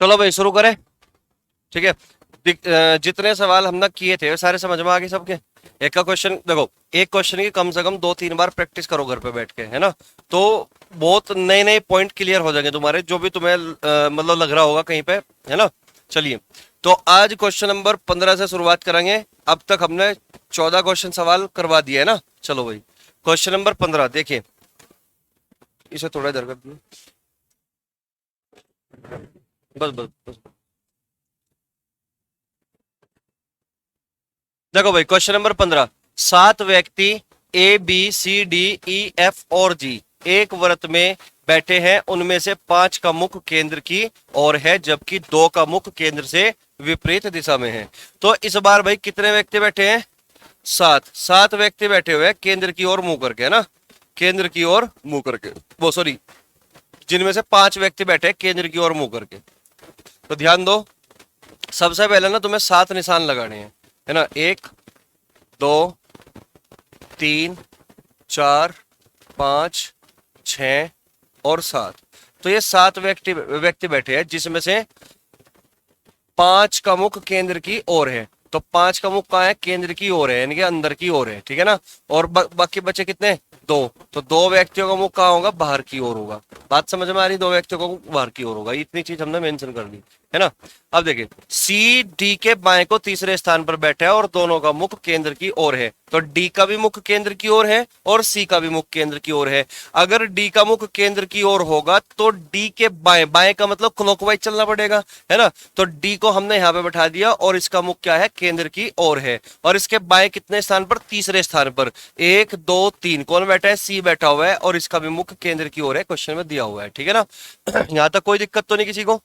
चलो भाई शुरू करें। ठीक है। जितने सवाल हमने किए थे वो सारे समझ में आ गए सबके। एक का क्वेश्चन देखो, एक क्वेश्चन की कम से कम 2-3 बार प्रैक्टिस करो घर पे बैठ के, है ना। तो बहुत नए नए पॉइंट क्लियर हो जाएंगे तुम्हारे, जो भी तुम्हें मतलब लग रहा होगा कहीं पे, है ना। चलिए, तो आज क्वेश्चन नंबर 15 से शुरुआत करेंगे। अब तक हमने 14 क्वेश्चन सवाल करवा दिए, है ना। चलो भाई, क्वेश्चन नंबर 15 देखिए। इसे थोड़ा इधर कर दिए, बस बस बस। देखो भाई, क्वेश्चन नंबर 15। 7 व्यक्ति A B C D E F और G एक व्रत में बैठे हैं। उनमें से 5 का मुख केंद्र की ओर है, जबकि 2 का मुख केंद्र से विपरीत दिशा में है। तो इस बार भाई कितने व्यक्ति बैठे हैं? 7 व्यक्ति बैठे हुए हैं केंद्र की ओर मुंह करके, है ना। केंद्र की ओर मुंह करके, वो सॉरी, जिनमें से 5 व्यक्ति बैठे हैं केंद्र की ओर मुंह करके। तो ध्यान दो, सबसे पहले ना तुम्हें 7 निशान लगाने हैं, है ना। 1 2 3 4 5 6 और 7। तो ये 7 व्यक्ति व्यक्ति बैठे हैं, जिसमें से 5 का मुख केंद्र की ओर है। तो 5 का मुख कहाँ है? केंद्र की ओर है, यानी कि अंदर की ओर है, ठीक है ना। और बाकी बचे कितने? 2। तो 2 व्यक्तियों का मुख कहाँ होगा? बाहर की ओर होगा। बात समझ में आ रही? 2 व्यक्तियों का मुख बाहर की ओर होगा, इतनी चीज हमने मेंशन कर दी, है ना। अब देखिए, सी डी के बाएं को तीसरे स्थान पर बैठा है और दोनों का मुख केंद्र की ओर है। तो डी का भी मुख केंद्र की ओर है और सी का भी मुख केंद्र की ओर है। अगर डी का मुख केंद्र की ओर होगा तो डी के बाएं, बाएं का मतलब क्लॉकवाइज चलना पड़ेगा, है ना। तो डी को हमने यहां पे बैठा दिया और इसका मुख क्या है? केंद्र की ओर है। और इसके बाएं कितने स्थान पर? तीसरे स्थान पर। 1 2 3 कौन बैठा है? सी बैठा हुआ है और इसका भी मुख केंद्र की ओर है, क्वेश्चन में दिया हुआ है, ठीक है ना। यहां तक कोई दिक्कत तो नहीं किसी को?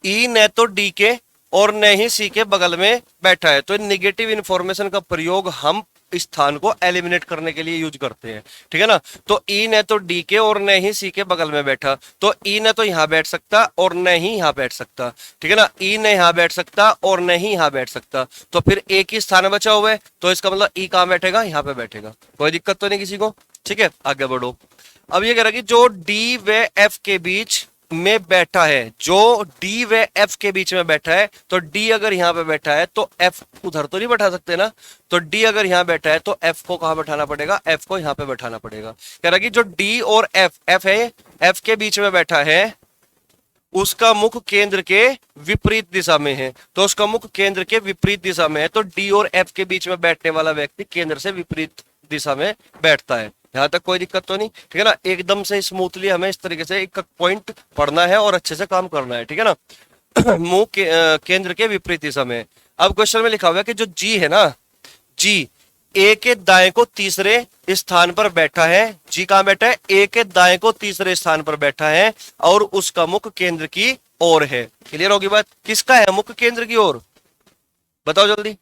ई न तो डी के और न ही सी के बगल में बैठा है। तो निगेटिव इंफॉर्मेशन का प्रयोग हम स्थान को एलिमिनेट करने के लिए यूज करते हैं, ठीक है ना। तो ई न तो डी के और न ही सी के बगल में बैठा, तो ई न तो यहां बैठ सकता और न ही यहां बैठ सकता, ठीक है ना। ई न यहां बैठ सकता और न ही यहां बैठ सकता, तो फिर एक ही स्थान बचा हुआ है। तो इसका मतलब ई कहां बैठेगा? यहां पे बैठेगा। कोई दिक्कत तो नहीं किसी को? ठीक है, आगे बढ़ो। अब ये कह रहा है कि जो डी व एफ के बीच में बैठा है, जो डी व एफ के बीच में बैठा है, तो डी अगर यहां पे बैठा है तो एफ उधर तो नहीं बैठा सकते ना। तो डी अगर यहां बैठा है तो एफ को कहां बैठाना पड़ेगा? एफ को यहां पे बैठाना पड़ेगा। कह रहा कि जो डी और एफ, एफ है, एफ के बीच में बैठा है, उसका मुख केंद्र के विपरीत दिशा में है। तो उसका मुख केंद्र के विपरीत दिशा में है, तो डी और एफ के बीच में बैठने वाला व्यक्ति केंद्र से विपरीत दिशा में बैठता है। यहां तक कोई दिक्कत तो नहीं, ठीक है ना। एकदम से स्मूथली हमें इस तरीके से एक पॉइंट पढ़ना है और अच्छे से काम करना है, ठीक है ना। मुंह केंद्र के विपरीत दिशा में। अब क्वेश्चन में लिखा हुआ है कि जो जी है ना, जी ए के दाएं को तीसरे स्थान पर बैठा है। जी कहां बैठा है? ए के दाएं को तीसरे स्थान पर बैठा है और उसका मुख केंद्र की ओर है। क्लियर होगी बात? किसका है मुख केंद्र की ओर? बताओ जल्दी।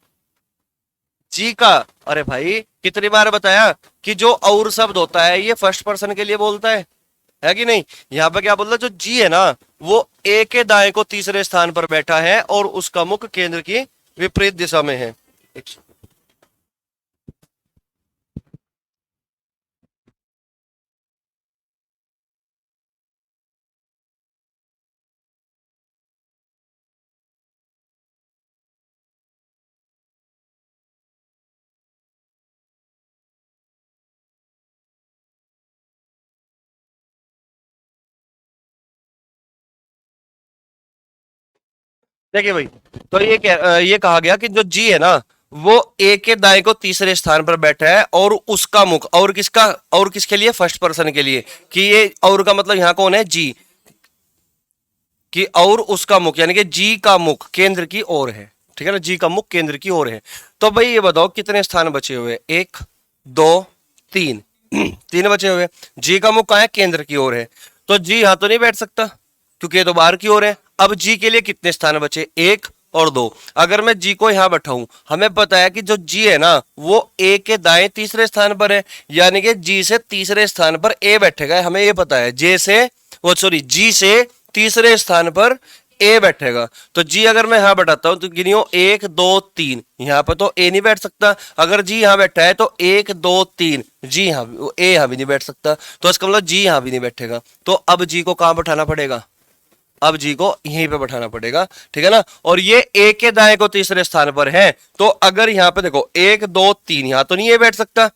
जी का। अरे भाई, कितनी बार बताया कि जो और शब्द होता है ये फर्स्ट पर्सन के लिए बोलता है कि नहीं। यहां पर क्या बोल रहा? जो जी है ना, वो ए के दाएं को तीसरे स्थान पर बैठा है और उसका मुख केंद्र की विपरीत दिशा में है। देखिए भाई, तो ये कहा गया कि जो जी है ना, वो ए के दाएं को तीसरे स्थान पर बैठा है और उसका मुख, और किसका? और किसके लिए? फर्स्ट पर्सन के लिए। कि ये और का मतलब यहां कौन है? जी। कि और उसका मुख, यानी कि जी का मुख केंद्र की ओर है, ठीक है ना। जी का मुख केंद्र की ओर है। तो भाई ये बताओ कितने स्थान बचे हुए? 1 2 3 3 बचे हुए। जी का मुख कहां है? केंद्र की ओर है। तो जी यहां तो नहीं बैठ सकता क्योंकि ये तो बाहर की ओर है। अब जी के लिए कितने स्थान बचे? 1 और 2। अगर मैं जी को यहां बैठाऊं, हमें पता है कि जो जी है ना, वो ए के दाएं तीसरे स्थान पर है, यानी कि जी से तीसरे स्थान पर ए बैठेगा, हमें ये पता है। जे से, वो सॉरी, जी से तीसरे स्थान पर ए बैठेगा। तो जी अगर मैं यहां बैठाता हूं तो गिनियो 1 2 3, यहां पर तो ए नहीं बैठ सकता। अगर जी यहां बैठा है तो 1 2 3, जी यहां ए यहां भी नहीं बैठ सकता। तो इसका मतलब जी यहां भी नहीं बैठेगा। तो अब जी को कहां बैठाना पड़ेगा? अब जी को यहीं पे बैठाना पड़ेगा, ठीक है ना। और ये ए के दाएं को तीसरे स्थान पर है, तो अगर यहाँ पे देखो 1 2 3, यहां तो नहीं ये बैठ सकता,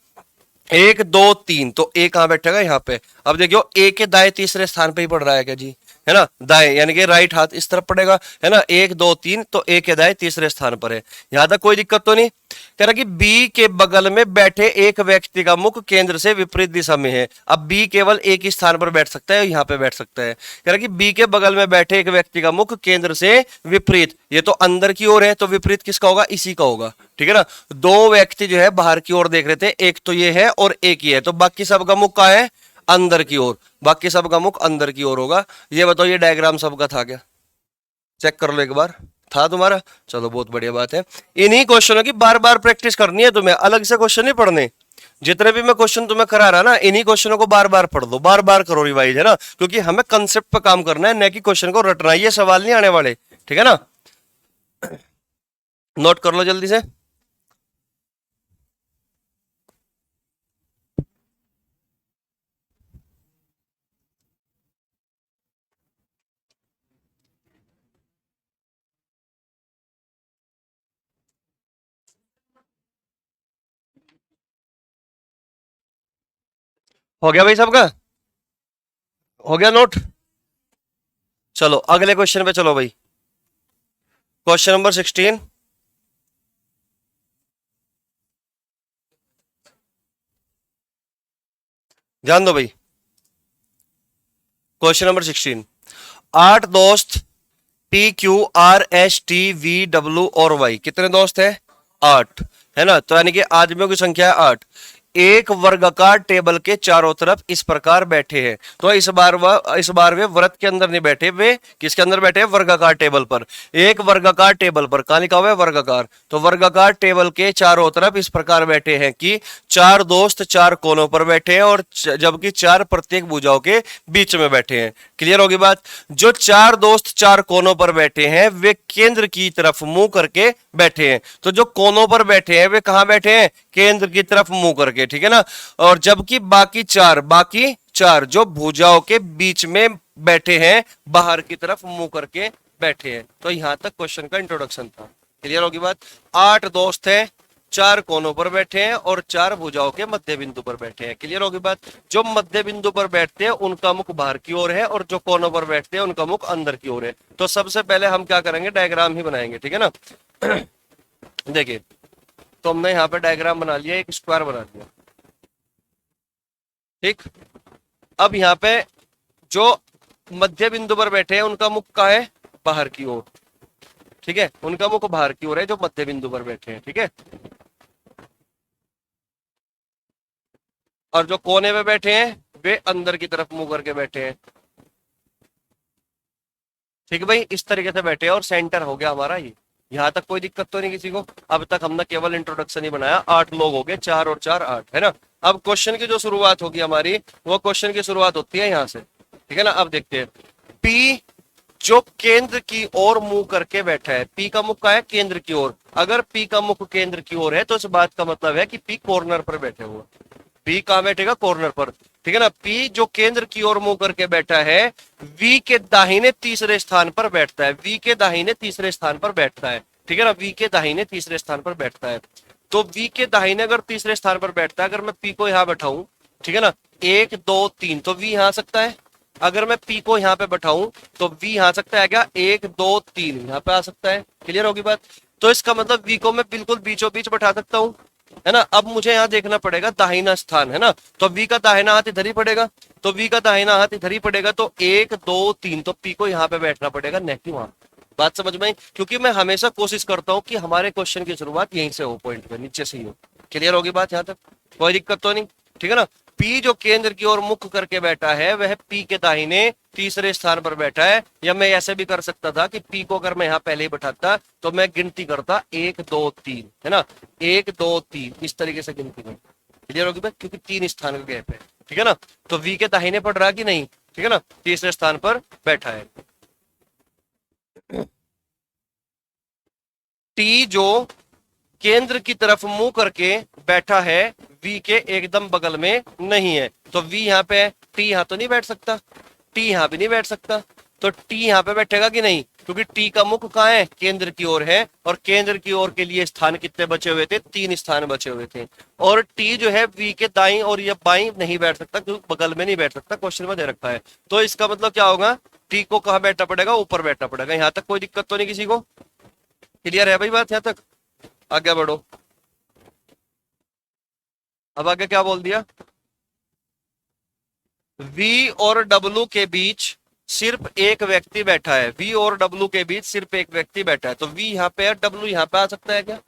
1 2 3, तो ए कहां बैठेगा, यहाँ पे। अब देखियो ए के दाएं तीसरे स्थान पे ही पड़ रहा है क्या जी, है ना, दाएं यानी कि राइट हाथ इस तरफ पड़ेगा, है ना, 1 2 3, तो ए के दाएं तीसरे स्थान पर है। यहां तक कोई दिक्कत तो नहीं। कह रहा कि बी के बगल में बैठे एक व्यक्ति का मुख केंद्र से विपरीत दिशा में है। अब बी केवल एक ही स्थान पर बैठ सकता है, यहाँ पे बैठ सकता है। कह रहा कि बी के बगल में बैठे एक व्यक्ति का मुख केंद्र से विपरीत, ये तो अंदर की ओर है, तो विपरीत किसका होगा, इसी का होगा, ठीक है ना। दो व्यक्ति जो है बाहर की ओर देख रहे थे, एक तो ये है और एक ही है, तो बाकी सबका मुख कहाँ है, अंदर की ओर, बाकी सबका मुख अंदर की ओर होगा। ये बताओ ये डायग्राम सबका था क्या, चेक कर लो एक बार, था तुम्हारा, चलो बहुत बढ़िया बात है। इन्हीं क्वेश्चनों की बार बार प्रैक्टिस करनी है तुम्हें, अलग से क्वेश्चन नहीं पढ़ने। जितने भी मैं क्वेश्चन तुम्हें करा रहा ना, इन्हीं क्वेश्चनों को बार बार पढ़ दो, बार बार करो रिवाइज, है ना, क्योंकि हमें कंसेप्ट पे काम करना है, न कि क्वेश्चन को रटना है, ये सवाल नहीं आने वाले, ठीक है ना। नोट कर लो जल्दी से। हो गया भाई सबका, हो गया नोट। चलो अगले क्वेश्चन पे चलो भाई, क्वेश्चन नंबर 16। ध्यान दो भाई, क्वेश्चन नंबर 16। 8 दोस्त P Q R S T V W और वाई, कितने दोस्त है, 8, है ना, तो यानी कि आदमियों की संख्या है 8। एक वर्गाकार टेबल के चारों तरफ इस प्रकार बैठे हैं, तो इस बार वे व्रत के अंदर नहीं बैठे, वे किसके अंदर बैठे हैं, वर्गाकार टेबल पर। एक वर्गाकार टेबल पर, कहां लिखा हुआ है वर्गाकार, तो वर्गाकार टेबल के चारों तरफ इस प्रकार बैठे हैं कि चार दोस्त चार कोनों पर बैठे हैं, और जबकि चार प्रत्येक भुजाओं के बीच में बैठे हैं। क्लियर होगी बात। जो चार दोस्त चार कोनों पर बैठे हैं वे केंद्र की तरफ मुंह करके बैठे हैं, तो जो कोनों पर बैठे हैं वे कहां बैठे हैं, केंद्र की तरफ मुंह करके, ठीक है ना। और जबकि बाकी चार जो भुजाओं के बीच में बैठे हैं, बाहर की तरफ मुंह करके बैठे हैं। तो यहां तक क्वेश्चन का इंट्रोडक्शन था। क्लियर होगी बात। 8 दोस्त हैं, चार कोनों पर बैठे हैं और चार भुजाओं के मध्य बिंदु पर बैठे हैं। क्लियर होगी बात। जो मध्य बिंदु पर बैठते हैं उनका मुख बाहर की ओर है, और जो कोनों पर बैठते हैं उनका मुख अंदर की ओर है। तो सबसे पहले हम क्या करेंगे, डायग्राम ही बनाएंगे, ठीक है ना। देखिए, तो हमने यहाँ पे डायग्राम बना लिया, एक स्क्वायर बना लिया, ठीक। अब यहाँ पे जो मध्य बिंदु पर बैठे हैं उनका मुख का है, बाहर की ओर, ठीक है, उनका मुख बाहर की ओर है जो मध्य बिंदु पर बैठे हैं, ठीक है। और जो कोने में बैठे हैं वे अंदर की तरफ मुंह करके बैठे हैं, ठीक है भाई, इस तरीके से बैठे हैं, और सेंटर हो गया हमारा ये। यहां तक कोई दिक्कत तो नहीं किसी को। अब तक हमने केवल इंट्रोडक्शन ही बनाया, 8 लोग हो गए, 4 और 4 8, है ना। अब क्वेश्चन की जो शुरुआत होगी हमारी, वो क्वेश्चन की शुरुआत होती है यहां से, ठीक है ना। अब देखते हैं, पी जो केंद्र की ओर मुंह करके बैठा है, पी का मुख का है केंद्र की ओर। अगर पी का मुख केंद्र की ओर है तो इस बात का मतलब है कि पी कॉर्नर पर बैठे हुए, पी कहां बैठेगा, कॉर्नर पर, ठीक है ना। पी जो केंद्र की ओर मुंह करके बैठा है, वी के दाहिने तीसरे स्थान पर बैठता है, वी के दाहिने तीसरे स्थान पर बैठता है, ठीक है ना, वी के दाहिने तीसरे स्थान पर बैठता है। तो वी के दाहिने अगर तीसरे स्थान पर बैठता है, अगर मैं पी को यहां बैठाऊं, ठीक है ना, 1 2 3, तो वी यहां आ सकता है। अगर मैं पी को यहां पे बैठाऊं तो वी यहां आ सकता है क्या, 1 2 3 यहां पे आ सकता है। क्लियर होगी बात। तो इसका मतलब वी को मैं बिल्कुल बीचों बीच बैठा सकता हूं, है ना। अब मुझे यहाँ देखना पड़ेगा दाहिना स्थान, है ना, तो वी का दाहिना हाथ इधर ही पड़ेगा, तो वी का दाहिना हाथ इधर ही पड़ेगा, तो 1 2 3, तो पी को यहाँ पे बैठना पड़ेगा, न कि वहां। बात समझ में आई? क्योंकि मैं हमेशा कोशिश करता हूँ कि हमारे क्वेश्चन की शुरुआत यहीं से हो, पॉइंट पे नीचे से ही हो। क्लियर होगी बात यहाँ तक, कोई दिक्कत तो नहीं, ठीक है ना। पी जो केंद्र की ओर मुख करके बैठा है वह पी के दाहिने तीसरे स्थान पर बैठा है। या मैं ऐसे भी कर सकता था कि पी को अगर मैं यहाँ पहले ही बैठाता तो मैं गिनती करता 1 2 3, है ना, 1 2 3, इस तरीके से गिनती करता। क्लियर होगी बात, क्योंकि 3 स्थान का गैप है, ठीक है ना। तो वी के दाहिने पड़ रहा कि नहीं, ठीक है ना, तीसरे स्थान पर बैठा है। टी जो केंद्र की तरफ मुंह करके बैठा है, वी के एकदम बगल में नहीं है, तो वी यहाँ पे है, टी यहाँ तो नहीं बैठ सकता, टी यहाँ भी नहीं बैठ सकता, तो टी यहाँ पे बैठेगा कि नहीं, क्योंकि टी का मुख कहाँ है, केंद्र की ओर है, और केंद्र की ओर के लिए स्थान कितने बचे हुए थे, 3 स्थान बचे हुए थे। और टी जो है वी के दाई और या बाई नहीं बैठ सकता, क्योंकि बगल में नहीं बैठ सकता, क्वेश्चन में दे रखा है। तो इसका मतलब क्या होगा, टी को कहाँ बैठना पड़ेगा, ऊपर बैठना पड़ेगा। यहाँ तक कोई दिक्कत तो नहीं किसी को, क्लियर है भाई बात यहाँ तक, आगे बढ़ो। अब आगे क्या बोल दिया, V और W के बीच सिर्फ एक व्यक्ति बैठा है, V और W के बीच सिर्फ एक व्यक्ति बैठा है। तो V यहाँ पे है, W यहाँ पे आ सकता है क्या,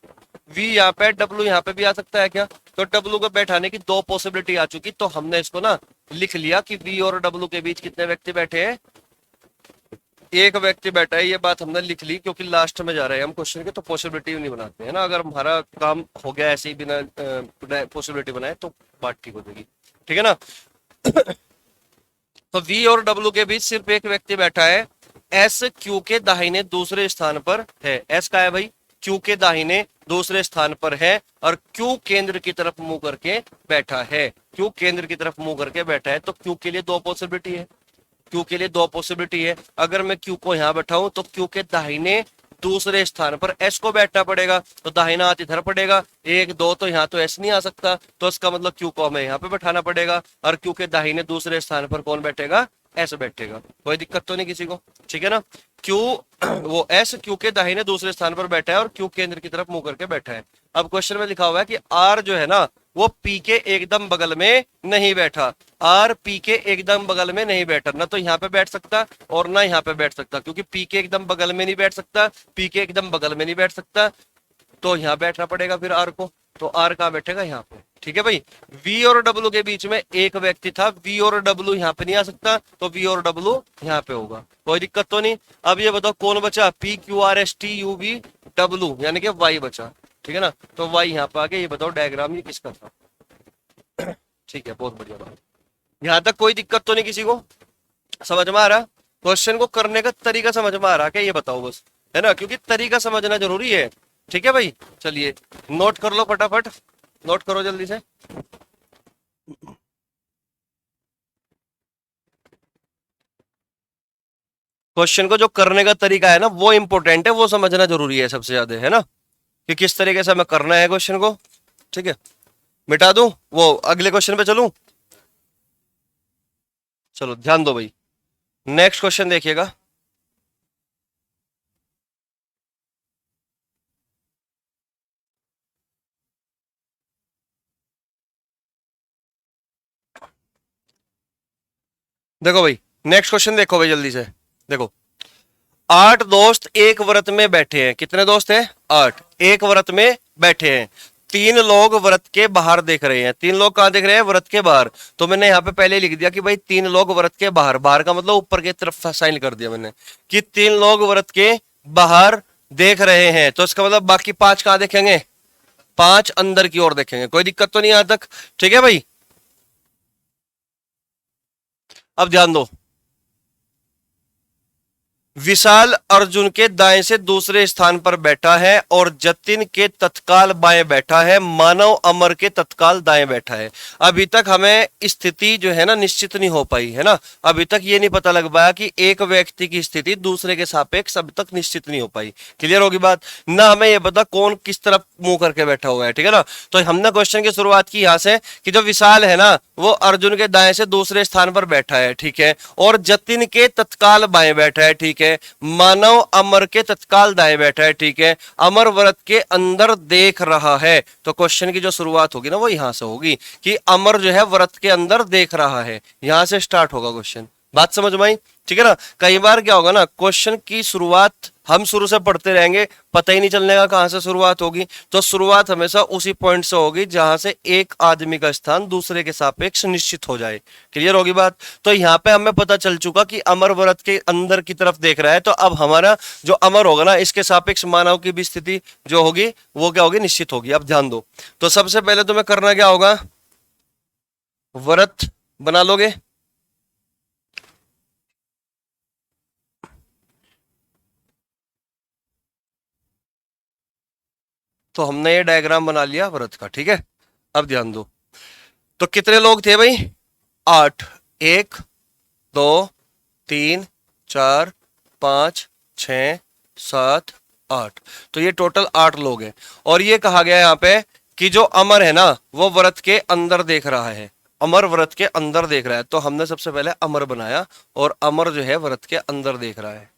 V यहाँ पे, W यहाँ पे भी आ सकता है क्या। तो W को बैठाने की 2 पॉसिबिलिटी आ चुकी, तो हमने इसको ना लिख लिया कि V और W के बीच कितने व्यक्ति बैठे हैं, एक व्यक्ति बैठा है। ये बात हमने लिख ली, क्योंकि लास्ट में जा रहे हैं हम क्वेश्चन के, तो पॉसिबिलिटी नहीं बनाते हैं ना। अगर हमारा काम हो गया ऐसे ही बिना पॉसिबिलिटी बनाए तो बात ठीक हो जाएगी, ठीक है ना। तो V और W के बीच सिर्फ एक व्यक्ति बैठा है, S Q के दाहिने दूसरे स्थान पर है। S का है भाई, Q के दाहिने दूसरे स्थान पर है, और Q केंद्र की तरफ मुंह करके बैठा है। Q केंद्र की तरफ मुंह करके बैठा है, तो Q के लिए 2 पॉसिबिलिटी है, Q के लिए 2 पॉसिबिलिटी है। अगर मैं Q को यहां बैठाऊं तो Q के दाहिने दूसरे स्थान पर S को बैठना पड़ेगा, तो दाहिना हाथ इधर पड़ेगा, 1 2, तो यहाँ तो S नहीं आ सकता, तो इसका मतलब Q को हमें यहाँ पे बैठाना पड़ेगा, और Q के दाहिने दूसरे स्थान पर कौन बैठेगा, S बैठेगा। कोई दिक्कत तो नहीं किसी को, ठीक है ना। Q वो S Q के दाहिने दूसरे स्थान पर बैठा है, और Q केंद्र की तरफ मुंह करके बैठा है। अब क्वेश्चन में लिखा हुआ है कि R जो है ना वो P के एकदम बगल में नहीं बैठा, R P के एकदम बगल में नहीं बैठा, ना तो यहाँ पे बैठ सकता और ना यहाँ पे बैठ सकता, क्योंकि P के एकदम बगल में नहीं बैठ सकता, P के एकदम बगल में नहीं बैठ सकता, तो यहाँ बैठना पड़ेगा फिर R को। तो R कहाँ बैठेगा, यहाँ पे, ठीक है भाई। V और W के बीच में एक व्यक्ति था, V और W यहाँ पे नहीं आ सकता, तो V और W यहाँ पे होगा, कोई दिक्कत तो नहीं। अब ये बताओ कौन बचा, P Q R S T U V W, यानी कि Y बचा, ठीक है ना। तो Y यहाँ पे आ गया। ये बताओ डायग्राम ये किसका था, ठीक है, बहुत बढ़िया बात। यहाँ तक कोई दिक्कत तो नहीं किसी को, समझ में आ रहा, क्वेश्चन को करने का तरीका समझ में आ रहा क्या, ये बताओ बस, है ना, क्योंकि तरीका समझना जरूरी है, ठीक है भाई। चलिए नोट कर लो फटाफट, नोट करो जल्दी से। क्वेश्चन को जो करने का तरीका है ना वो इंपॉर्टेंट है, वो समझना जरूरी है सबसे ज्यादा, है ना, कि किस तरीके से हमें करना है क्वेश्चन को, ठीक है। मिटा दूं, वो अगले क्वेश्चन पे चलूं, चलो ध्यान दो भाई, नेक्स्ट क्वेश्चन देखिएगा। देखो भाई नेक्स्ट क्वेश्चन देखो भाई जल्दी से, देखो 8 दोस्त एक व्रत में बैठे हैं, कितने दोस्त हैं, 8, एक व्रत में बैठे हैं। 3 लोग व्रत के बाहर देख रहे हैं, 3 लोग कहां देख रहे हैं, व्रत के बाहर। तो मैंने यहाँ पे पहले लिख दिया कि भाई 3 लोग व्रत के बाहर, बाहर का मतलब ऊपर की तरफ साइन कर दिया मैंने, कि 3 लोग व्रत के बाहर देख रहे हैं, तो इसका मतलब बाकी 5 कहां देखेंगे, 5 अंदर की ओर देखेंगे। कोई दिक्कत तो नहीं यहां तक, ठीक है भाई। अब ध्यान दो, विशाल अर्जुन के दाएं से दूसरे स्थान पर बैठा है, और जतिन के तत्काल बाएं बैठा है, मानव अमर के तत्काल दाएं बैठा है। अभी तक हमें स्थिति जो है ना निश्चित नहीं हो पाई, है ना, अभी तक ये नहीं पता लग पाया कि एक व्यक्ति की स्थिति दूसरे के सापेक्ष अभी तक निश्चित नहीं हो पाई, क्लियर होगी बात ना। हमें ये पता कौन किस तरफ मुंह करके बैठा हुआ है, ठीक है ना। तो हमने क्वेश्चन की शुरुआत की यहां से कि जो विशाल है ना वो अर्जुन के दाएं से दूसरे स्थान पर बैठा है, ठीक है, और जतिन के तत्काल बाएं बैठा है, ठीक है, मानव अमर के तत्काल दाएं बैठा है, ठीक है, अमर व्रत के अंदर देख रहा है। तो क्वेश्चन की जो शुरुआत होगी ना वो यहां से होगी कि अमर जो है व्रत के अंदर देख रहा है, यहां से स्टार्ट होगा क्वेश्चन, बात समझ में आई, ठीक है ना। कई बार क्या होगा ना, क्वेश्चन की शुरुआत हम शुरू से पढ़ते रहेंगे, पता ही नहीं चलने का कहां से शुरुआत होगी। तो शुरुआत हमेशा उसी पॉइंट से होगी जहां से एक आदमी का स्थान दूसरे के सापेक्ष निश्चित हो जाए, क्लियर होगी बात। तो यहाँ पे हमें पता चल चुका कि अमर व्रत के अंदर की तरफ देख रहा है, तो अब हमारा जो अमर होगा ना इसके सापेक्ष मानव की भी स्थिति जो होगी वो क्या होगी, निश्चित होगी। अब ध्यान दो, तो सबसे पहले तुम्हें करना क्या होगा, व्रत बना लोगे, तो हमने ये डायग्राम बना लिया व्रत का, ठीक है। अब ध्यान दो, तो कितने लोग थे भाई, 8, 1 2 3 4 5 6 7 8। तो ये टोटल 8 लोग हैं। और ये कहा गया यहाँ पे कि जो अमर है ना वो व्रत के अंदर देख रहा है, अमर व्रत के अंदर देख रहा है। तो हमने सबसे पहले अमर बनाया और अमर जो है व्रत के अंदर देख रहा है।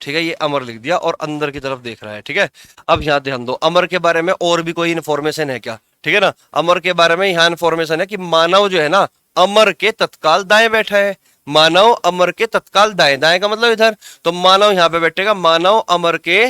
ठीक है, ये अमर लिख दिया और अंदर की तरफ देख रहा है। ठीक है, अब यहाँ ध्यान दो, अमर के बारे में और भी कोई इन्फॉर्मेशन है क्या? ठीक है ना, अमर के बारे में यहाँ इन्फॉर्मेशन है कि मानव जो है ना अमर के तत्काल दाएं बैठा है। मानव अमर के तत्काल दाएं, दाएं का मतलब इधर, तो मानव यहाँ पे बैठेगा, मानव अमर के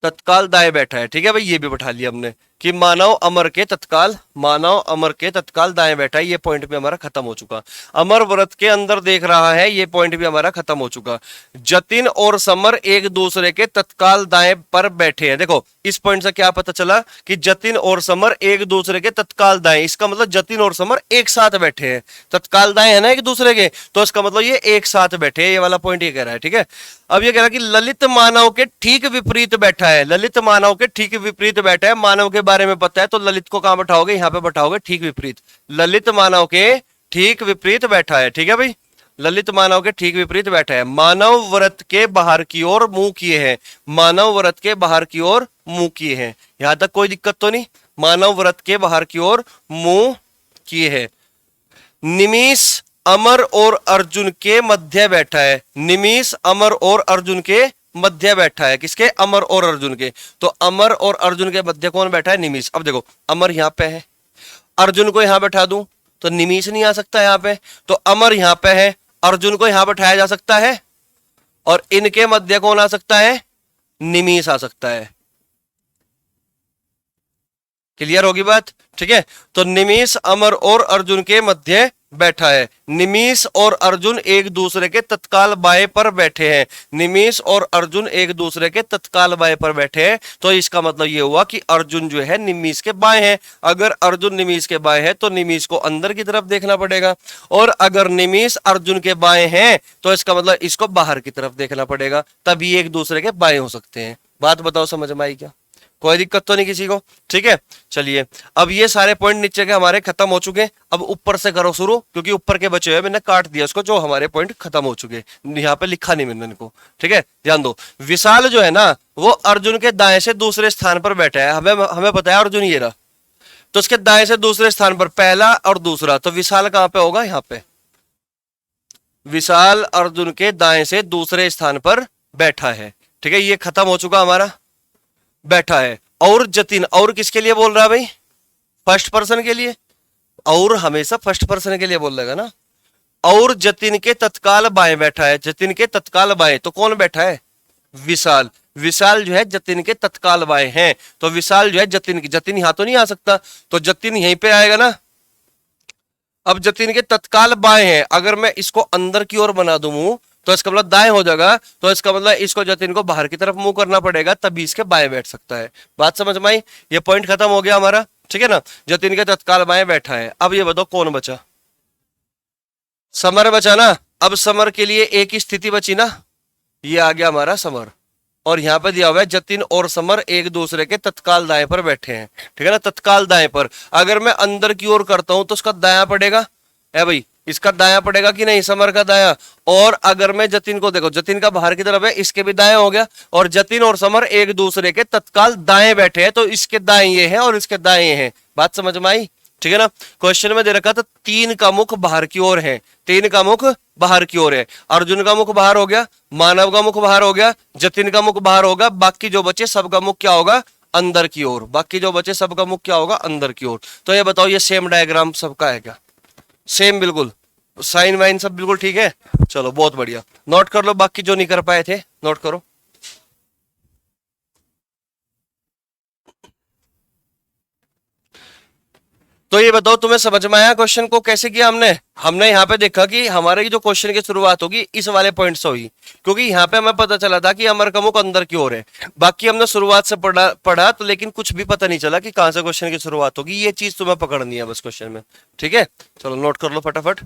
तत्काल दाएं बैठा है। ठीक है भाई, ये भी बैठा लिया हमने कि मानव अमर के तत्काल, मानव अमर के तत्काल दाएं बैठा है। ये पॉइंट भी हमारा खत्म हो चुका। अमर व्रत के अंदर देख रहा है, ये पॉइंट भी हमारा खत्म हो चुका। जतिन और समर एक दूसरे के तत्काल दाएं पर बैठे हैं। देखो इस पॉइंट से क्या पता चला कि जतिन और समर एक दूसरे के तत्काल दाएं, इसका मतलब जतिन और समर एक साथ बैठे हैं। तत्काल दाएं है ना एक दूसरे के, तो इसका मतलब ये एक साथ बैठे हैं। ये वाला पॉइंट ये कह रहा है। ठीक है, अब ये कह रहा है कि ललित मानव के ठीक विपरीत बैठा है। ललित मानव के ठीक विपरीत बैठा है। मानव के बारे में पता है तो ललित को कहां बैठाओगे? यहां पे बैठाओगे ठीक विपरीत। ललित मानव के ठीक विपरीत बैठा है। ठीक है भाई, ललित मानव के ठीक विपरीत बैठा है। मानव व्रत के बाहर की ओर मुंह किए हैं। मानव व्रत के बाहर की ओर मुंह किए हैं। यहां तक कोई दिक्कत तो नहीं? मानव व्रत के बाहर की ओर मुंह किए हैं। निमिष अमर और अर्जुन के मध्य बैठा है। निमिष अमर और अर्जुन के मध्य बैठा है। किसके? अमर और अर्जुन के। तो अमर और अर्जुन के मध्य कौन बैठा है? निमिष। अब देखो अमर यहां पे है, अर्जुन को यहां बैठा दूं तो निमिष नहीं आ सकता यहां पे, तो अमर यहां पे है, अर्जुन को यहां बैठाया जा सकता है और इनके मध्य कौन आ सकता है? निमिष आ सकता है। क्लियर होगी बात? ठीक है, तो निमिष अमर और अर्जुन के मध्य बैठा है। निमिष और अर्जुन एक दूसरे के तत्काल बाएं पर बैठे हैं। निमिष और अर्जुन एक दूसरे के तत्काल बाएं पर बैठे हैं, तो इसका मतलब यह हुआ कि अर्जुन जो है निमिष के बाएं है। अगर अर्जुन निमिष के बाएं है तो निमिष को अंदर की तरफ देखना पड़ेगा, और अगर निमिष अर्जुन के बाएं हैं तो इसका मतलब इसको बाहर की तरफ देखना पड़ेगा, तभी एक दूसरे के बाएं हो सकते हैं। बात बताओ समझ में आई क्या? कोई दिक्कत तो नहीं किसी को? ठीक है, चलिए अब ये सारे पॉइंट नीचे के हमारे खत्म हो चुके। अब ऊपर से करो शुरू, क्योंकि ऊपर के बचे हुए मैंने काट दिया उसको, जो हमारे पॉइंट खत्म हो चुके, यहाँ पे लिखा नहीं मैंने इनको। ठीक है, ध्यान दो, विशाल जो है ना वो अर्जुन के दाएं से दूसरे स्थान पर बैठा है। हमें हमें पता है अर्जुन ये रहा, तो उसके दाएं से दूसरे स्थान पर पहला और दूसरा, तो विशाल कहां पे होगा? यहाँ पे। विशाल अर्जुन के दाएं से दूसरे स्थान पर बैठा है। ठीक है, ये खत्म हो चुका हमारा, बैठा है। और जतिन, और किसके लिए बोल रहा है भाई? फर्स्ट पर्सन के लिए। और हमेशा फर्स्ट पर्सन के लिए बोल रहेगा ना। और जतिन के तत्काल बाएं बैठा है। जतिन के तत्काल बाएं, तो कौन बैठा है? विशाल। विशाल जो है जतिन के तत्काल बाएं हैं, तो विशाल जो है जतिन की, जतिन यहां तो नहीं आ सकता, तो जतिन यहीं पे आएगा ना। अब जतिन के तत्काल बाएं हैं, अगर मैं इसको अंदर की ओर बना दूं तो इसका मतलब दाएं हो जाएगा, तो इसका मतलब इसको जतिन को बाहर की तरफ मुंह करना पड़ेगा, तभी इसके बाएं बैठ सकता है। बात समझ में आई? ये पॉइंट खत्म हो गया हमारा। ठीक है ना, जतिन के तत्काल बाएं बैठा है। अब ये बताओ कौन बचा? समर बचा ना। अब समर के लिए एक ही स्थिति बची ना, ये आ गया हमारा समर, और यहां पे दिया हुआ है जतिन और समर एक दूसरे के तत्काल दाएं पर बैठे हैं। ठीक है ना, तत्काल दाएं पर। अगर मैं अंदर की ओर करता हूं तो उसका दाया पड़ेगा है भाई, इसका दाया पड़ेगा कि नहीं? समर का दाया। और अगर मैं जतिन को, देखो जतिन का बाहर की तरफ है, इसके भी दाएं हो गया, और जतिन और समर एक दूसरे के तत्काल दाएं बैठे हैं, तो इसके दाएं ये हैं और इसके दाएं ये हैं। बात समझ में आई? ठीक है ना, क्वेश्चन में दे रखा था तीन का मुख बाहर की ओर है, तीन का मुख बाहर की ओर है। अर्जुन का मुख बाहर हो गया, मानव का मुख बाहर हो गया, जतिन का मुख बाहर होगा, बाकी जो बचे सबका मुख क्या होगा? अंदर की ओर। बाकी जो बचे सबका मुख क्या होगा? अंदर की ओर। तो ये बताओ, ये सेम डायग्राम सबका है क्या? सेम बिल्कुल, साइन वाइन सब बिल्कुल ठीक है। चलो बहुत बढ़िया, नोट कर लो, बाकी जो नहीं कर पाए थे नोट करो। तो ये बताओ तुम्हें समझ में आया क्वेश्चन को कैसे किया हमने? हमने यहाँ पे देखा कि हमारे जो क्वेश्चन की शुरुआत होगी इस वाले पॉइंट से हुई, क्योंकि यहाँ पे हमें पता चला था कि अमर का मुख अंदर की ओर है। बाकी हमने शुरुआत से पढ़ा तो लेकिन कुछ भी पता नहीं चला कि कहां से क्वेश्चन की शुरुआत होगी। ये चीज तुम्हें पकड़नी है बस क्वेश्चन में। ठीक है, चलो नोट कर लो फटाफट।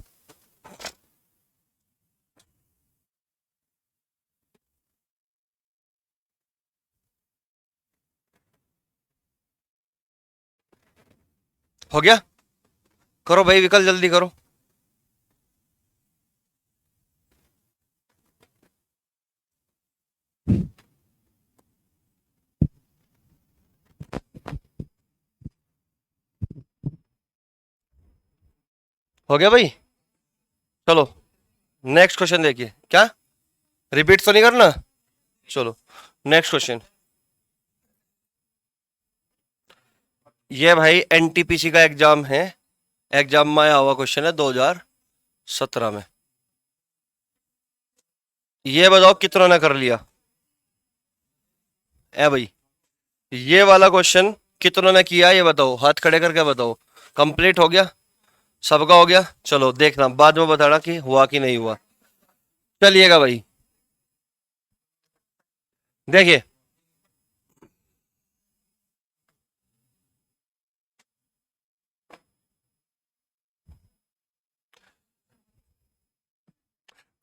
हो गया? करो भाई विकल, जल्दी करो। हो गया भाई। चलो नेक्स्ट क्वेश्चन देखिए। क्या रिपीट तो नहीं करना? चलो नेक्स्ट क्वेश्चन। ये भाई एनटीपीसी का एग्जाम है, एग्जाम में आया हुआ क्वेश्चन है 2017 में। ये बताओ कितना ने कर लिया? ए भाई ये वाला क्वेश्चन कितनों ने किया ये बताओ, हाथ खड़े करके बताओ। कंप्लीट हो गया? सबका हो गया? चलो देखना बाद में बताना कि हुआ कि नहीं हुआ। चलिएगा भाई देखिए,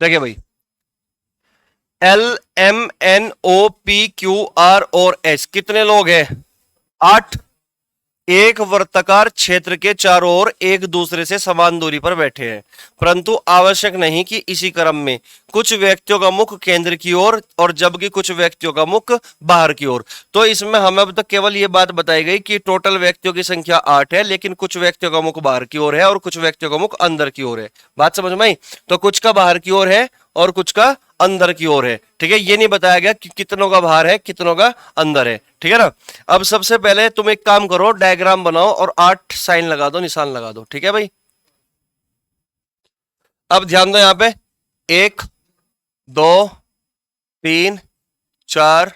देखिए भाई, L M N O P Q R और एस कितने लोग हैं? 8। एक वर्ताकार क्षेत्र के चारों ओर एक दूसरे से समान दूरी पर बैठे हैं, परंतु आवश्यक नहीं कि इसी क्रम में। कुछ व्यक्तियों का मुख केंद्र की ओर और जबकि कुछ व्यक्तियों का मुख बाहर की ओर। तो इसमें हमें अब तक केवल ये बात बताई गई कि टोटल व्यक्तियों की संख्या 8 है, लेकिन कुछ व्यक्तियों का मुख बाहर की ओर है और कुछ व्यक्तियों का मुख अंदर की ओर है। बात समझ में आई? तो कुछ का बाहर की ओर है और कुछ का अंदर की ओर है। ठीक है, ये नहीं बताया गया कि कितनों का बाहर है कितनों का अंदर है। ठीक है ना? अब सबसे पहले तुम एक काम करो, डायग्राम बनाओ और 8 साइन लगा दो, निशान लगा दो। ठीक है भाई? अब ध्यान दो यहां पे 1 2 3 4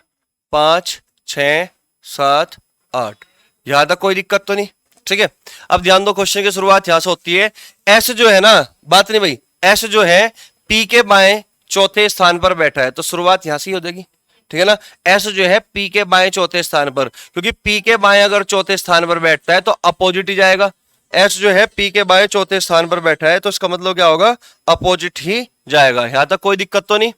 5 6 7 8। यहां तक कोई दिक्कत तो नहीं? ठीक है, अब ध्यान दो क्वेश्चन की शुरुआत यहां से होती है। एस जो है ना, बात नहीं भाई, एस जो है पी के बाएं चौथे स्थान पर बैठा है, तो शुरुआत यहां से ही हो जाएगी। ठीक है ना? एस जो है पी के बाएं चौथे स्थान पर, क्योंकि पी के बाएं अगर चौथे स्थान पर बैठता है तो अपोजिट ही जाएगा। एस जो है पी के बाएं चौथे स्थान पर बैठा है तो इसका मतलब क्या होगा? अपोजिट ही जाएगा। यहां तक कोई दिक्कत तो नहीं?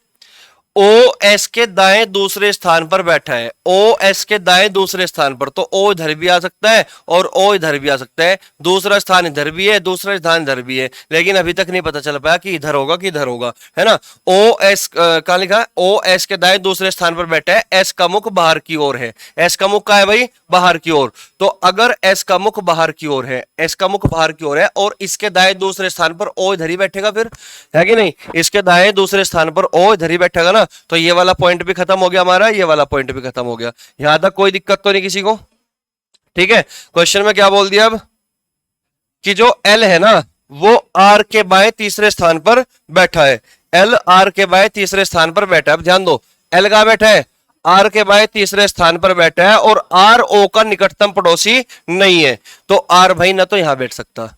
ओ एस के दाएं दूसरे स्थान पर बैठा है, ओ एस के दाएं दूसरे स्थान पर, तो ओ इधर भी आ सकता है और ओ इधर भी आ सकता है। दूसरा स्थान इधर भी है, दूसरा स्थान इधर भी है, लेकिन अभी तक नहीं पता चल पाया कि इधर होगा कि इधर होगा, है ना? ओ एस कहां लिखा है? ओ एस के दाएं दूसरे स्थान पर बैठा है, एस का मुख बाहर की ओर है। एस का मुख का है भाई बाहर की ओर। तो अगर एस का मुख बाहर की ओर है, एस का मुख बाहर की ओर है और इसके दाएं दूसरे स्थान पर ओ इधर ही बैठेगा, फिर है कि नहीं? इसके दाएं दूसरे स्थान पर ओ इधर ही बैठेगा ना, तो ये वाला पॉइंट भी खत्म हो गया हमारा, ये वाला पॉइंट भी खत्म हो गया। यहां तक कोई दिक्कत तो नहीं किसी को? ठीक है, क्वेश्चन में क्या बोल दिया अब कि जो एल है ना वो आर के बाएं तीसरे स्थान पर बैठा है। एल आर के बाएं तीसरे स्थान पर बैठा है। अब ध्यान दो, एल कहां बैठा है? आर के बाएं तीसरे स्थान पर बैठा है और आर ओ का निकटतम पड़ोसी नहीं है। तो आर भाई ना तो यहां बैठ सकता,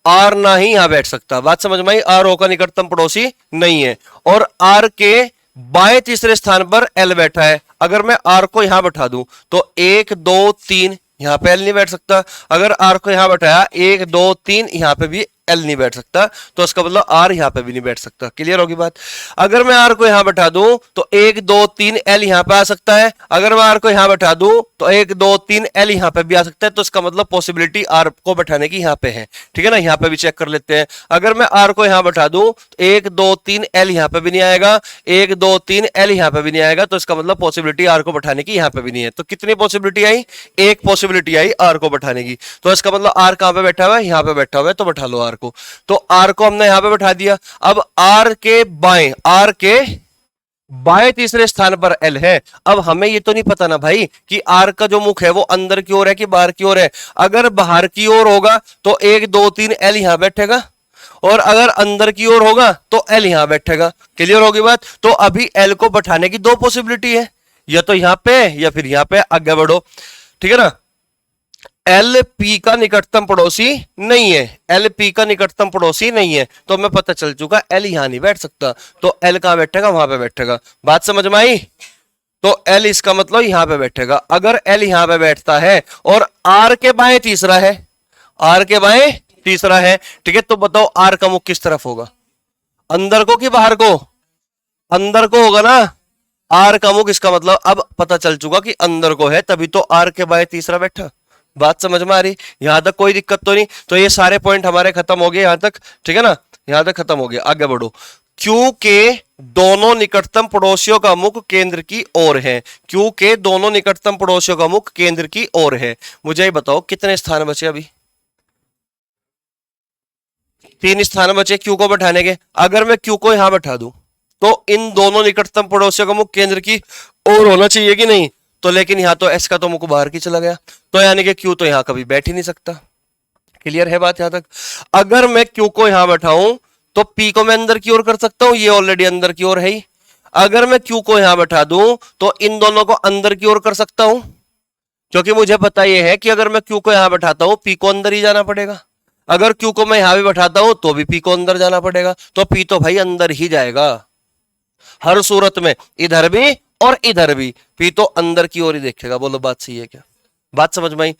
आर ना ही यहां बैठ सकता। बात समझ में आई? आर ओ का निकटतम पड़ोसी नहीं है और आर के बाएं तीसरे स्थान पर एल बैठा है। अगर मैं आर को यहां बैठा दूं तो 1 2 3 यहां पे एल नहीं बैठ सकता। अगर आर को यहां बैठाया 1 2 3 यहां पे भी एल नहीं बैठ सकता, तो इसका मतलब आर यहां पे भी नहीं बैठ सकता। क्लियर होगी बात? अगर मैं आर को यहां बैठा दूं तो 1 2 3 एल यहां पे आ सकता है। अगर मैं आर को यहां बैठा दूं तो 1 2 3 एल यहां पे भी आ सकता है, तो इसका मतलब पॉसिबिलिटी आर को बैठाने की यहां पे है। ठीक है ना? यहां पे भी चेक कर लेते हैं। अगर मैं आर को यहां बैठा दूं तो 1 2 3 एल यहां पे भी नहीं आएगा, 1 2 3 एल यहां पे भी नहीं आएगा, तो इसका मतलब पॉसिबिलिटी आर को बैठाने की यहां पे भी नहीं है। तो कितनी पॉसिबिलिटी आई? एक पॉसिबिलिटी आई आर को बैठाने की। तो इसका मतलब आर कहां पे बैठा हुआ है? यहां पे बैठा हुआ है, तो बैठा लो आर को। तो आर को हमने यहां पे बैठा दिया। अब आर के बाएं, आर के बाएं तीसरे स्थान पर एल है। अब हमें ये तो नहीं पता ना भाई कि आर का जो मुख है वो अंदर की ओर है कि बाहर की ओर है। अगर बाहर की ओर होगा तो 1 2 3 एल यहां बैठेगा और अगर अंदर की ओर होगा तो एल यहां बैठेगा। क्लियर होगी बात? तो अभी एल को बैठाने की दो पॉसिबिलिटी है, या तो यहां पे या फिर यहां पे। आगे बढ़ो। ठीक है ना? एल पी का निकटतम पड़ोसी नहीं है, एल पी का निकटतम पड़ोसी नहीं है, तो हमें पता चल चुका एल यहां नहीं बैठ सकता, तो एल कहां बैठेगा? वहां पे बैठेगा। बात समझ में आई? तो एल इसका मतलब यहां पे बैठेगा। अगर एल यहां पे बैठता है और आर के बाएं तीसरा है, आर के बाएं तीसरा है, ठीक है, तो बताओ आर का मुख किस तरफ होगा? अंदर को कि बाहर को? अंदर को होगा ना आर का मुख। इसका मतलब अब पता चल चुका कि अंदर को है, तभी तो आर के बाएं तीसरा बैठा। बात समझ में आ रही? यहां तक कोई दिक्कत तो नहीं? तो ये सारे पॉइंट हमारे खत्म हो गए यहां तक। ठीक है ना? यहां तक खत्म हो गया। आगे बढ़ो। क्यू के दोनों निकटतम पड़ोसियों का मुख केंद्र की ओर है। क्यू के दोनों निकटतम पड़ोसियों का मुख केंद्र की ओर है। मुझे ये बताओ कितने स्थान बचे अभी? 3 स्थान बचे क्यू को बैठाने के। अगर मैं क्यू को यहां बैठा दूं तो इन दोनों निकटतम पड़ोसियों का मुख केंद्र की ओर होना चाहिए कि नहीं? तो लेकिन यहां तो एस का तो मुख बाहर की चला गया, तो यानी कि क्यू तो यहां कभी बैठ ही नहीं सकता। क्लियर है बात यहां तक? अगर मैं क्यू को यहां बैठाऊं तो पी को मैं अंदर की ओर कर सकता हूं, ये ऑलरेडी अंदर की ओर है ही। अगर मैं क्यू को यहां बैठा दूं तो इन दोनों को अंदर की ओर कर सकता हूं, क्योंकि मुझे पता यह है कि अगर मैं क्यू को यहां बैठाता हूं पी को अंदर ही जाना पड़ेगा। अगर क्यू को मैं यहां भी बैठाता हूं तो भी पी को अंदर जाना पड़ेगा, तो पी तो भाई अंदर ही जाएगा हर सूरत में, इधर भी और इधर भी पी तो अंदर की ओर ही देखेगा। बोलो बात सही है क्या? बात समझ में आई?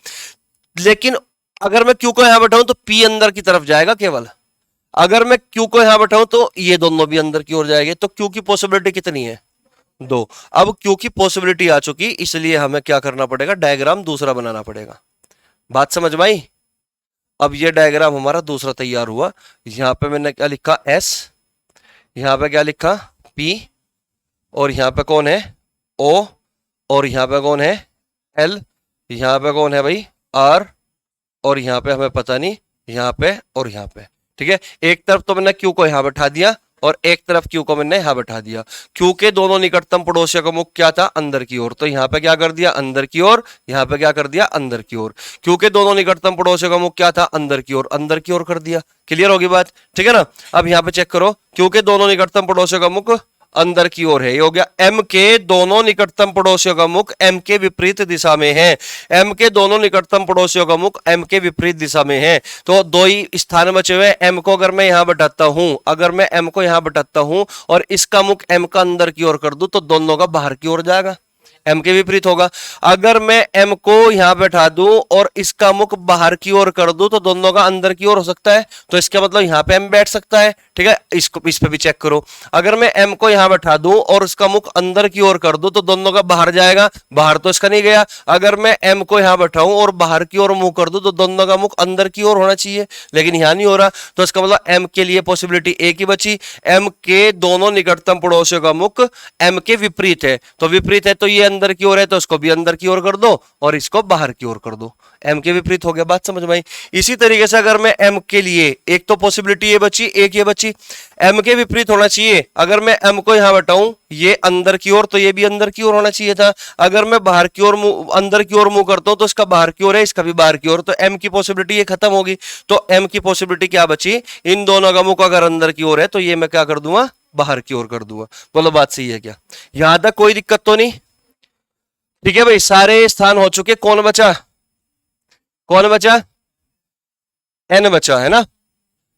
लेकिन अगर मैं क्यू को यहां बैठाऊं तो पी अंदर की तरफ जाएगा केवल। अगर मैं क्यू को यहां बैठाऊं तो ये दोनों भी अंदर की ओर जाएंगे। तो क्यू की पॉसिबिलिटी कितनी है? 2। अब क्यू की पॉसिबिलिटी आ चुकी, इसलिए हमें क्या करना पड़ेगा? डायग्राम दूसरा बनाना पड़ेगा। बात समझ में आई? अब ये डायग्राम हमारा दूसरा तैयार हुआ। यहां पे मैंने क्या लिखा? एस, यहां पे क्या लिखा? पी, और यहां पे कौन है? ओ, और यहां पे कौन है? एल, यहां पे कौन है भाई? आर, और यहां पे हमें पता नहीं, यहां पे और यहां पे। ठीक है, एक तरफ तो मैंने क्यू को यहां बैठा दिया और एक तरफ क्यू को मैंने यहां बैठा दिया। क्यू के दोनों निकटतम पड़ोसियों का मुख क्या था? अंदर की ओर, तो यहां पे क्या कर दिया? अंदर की ओर। यहां पे क्या कर दिया? अंदर की ओर। क्यू के दोनों निकटतम पड़ोसियों का मुख क्या था? अंदर की ओर, अंदर की ओर कर दिया। क्लियर होगी बात? ठीक है ना? अब यहां पे चेक करो, क्यू के दोनों निकटतम पड़ोसियों का मुख अंदर की ओर है, ये हो गया। एम के दोनों निकटतम पड़ोसियों का मुख एम के विपरीत दिशा में है। एम के दोनों निकटतम पड़ोसियों का मुख एम के विपरीत दिशा में है, तो 2 ही स्थान बचे हुए। एम को अगर मैं यहां बैठाता हूं, अगर मैं एम को यहां बैठाता हूं और इसका मुख एम का अंदर की ओर कर दूं, तो दोनों का बाहर की ओर जाएगा, एम के विपरीत होगा। अगर मैं एम को यहां बैठा दूं और इसका मुख बाहर की ओर कर दूं, तो दोनों का अंदर की ओर हो सकता है, तो इसका मतलब यहां पे एम बैठ सकता है। ठीक है, इसको इस पे भी चेक करो। अगर मैं एम को यहां बैठा दूं और उसका मुख अंदर की ओर कर दूं, तो दोनों का बाहर जाएगा, बाहर तो इसका नहीं गया। अगर मैं एम को यहां बैठाऊं और बाहर की ओर मुंह कर दूं, तो दोनों का मुख अंदर की ओर होना चाहिए, लेकिन यहां नहीं हो रहा, तो इसका मतलब एम के लिए पॉसिबिलिटी एक ही बची। एम के दोनों निकटतम पड़ोसियों का मुख एम के विपरीत है, तो विपरीत है तो ये अंदर की ओर है, तो इसको भी अंदर की ओर कर दो और इसको बाहर की ओर कर दो, एम के विपरीत हो गया। बात समझ में आई? इसी तरीके से अगर मैं एम के लिए, एक तो पॉसिबिलिटी ये बची, एक ये बची, एम के विपरीत होना चाहिए। अगर मैं एम को यहां बैठाऊं ये अंदर की ओर, तो ये भी अंदर की ओर होना चाहिए था। अगर मैं बाहर की ओर अंदर की ओर मुंह करता हूं, तो इसका बाहर की ओर है, इसका भी बाहर की ओर, तो एम की पॉसिबिलिटी ये खत्म होगी। तो एम की पॉसिबिलिटी क्या बची? इन दोनों का मुख अगर अंदर की ओर है तो ये मैं क्या कर दूंगा? बाहर की ओर कर दूंगा। बोलो बात सही है क्या? यहां तक कोई दिक्कत तो नहीं? ठीक है भाई, सारे स्थान हो चुके। कौन बचा? कौन बचा? एन बचा है ना?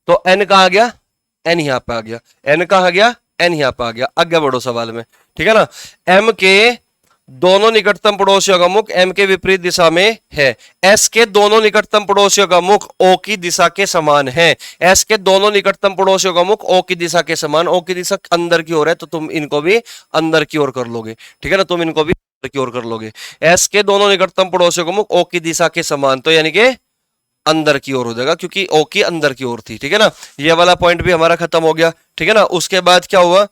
तो एन कहां गया? एन यहां पे आ गया। एन कहां गया? एन यहां पे आ गया। आगे बढ़ो सवाल में। ठीक है ना? एम के दोनों निकटतम पड़ोसियों का मुख एम के विपरीत दिशा में है। एस के दोनों निकटतम पड़ोसियों का मुख ओ की दिशा के समान है। एस के दोनों निकटतम पड़ोसियों का मुख ओ की दिशा के समान, ओ की दिशा अंदर की ओर है, तो तुम इनको भी अंदर की ओर कर लोगे। ठीक है ना? तुम इनको भी की ओर कर लोगे। एस के दोनों निकटतम पड़ोसियों का मुख ओ की दिशा के समान, तो यानी कि अंदर की ओर हो जाएगा, क्योंकि ओ की अंदर की ओर थी। ठीक है ना? ये वाला पॉइंट भी हमारा खत्म हो गया। ठीक है ना? उसके बाद क्या हुआ?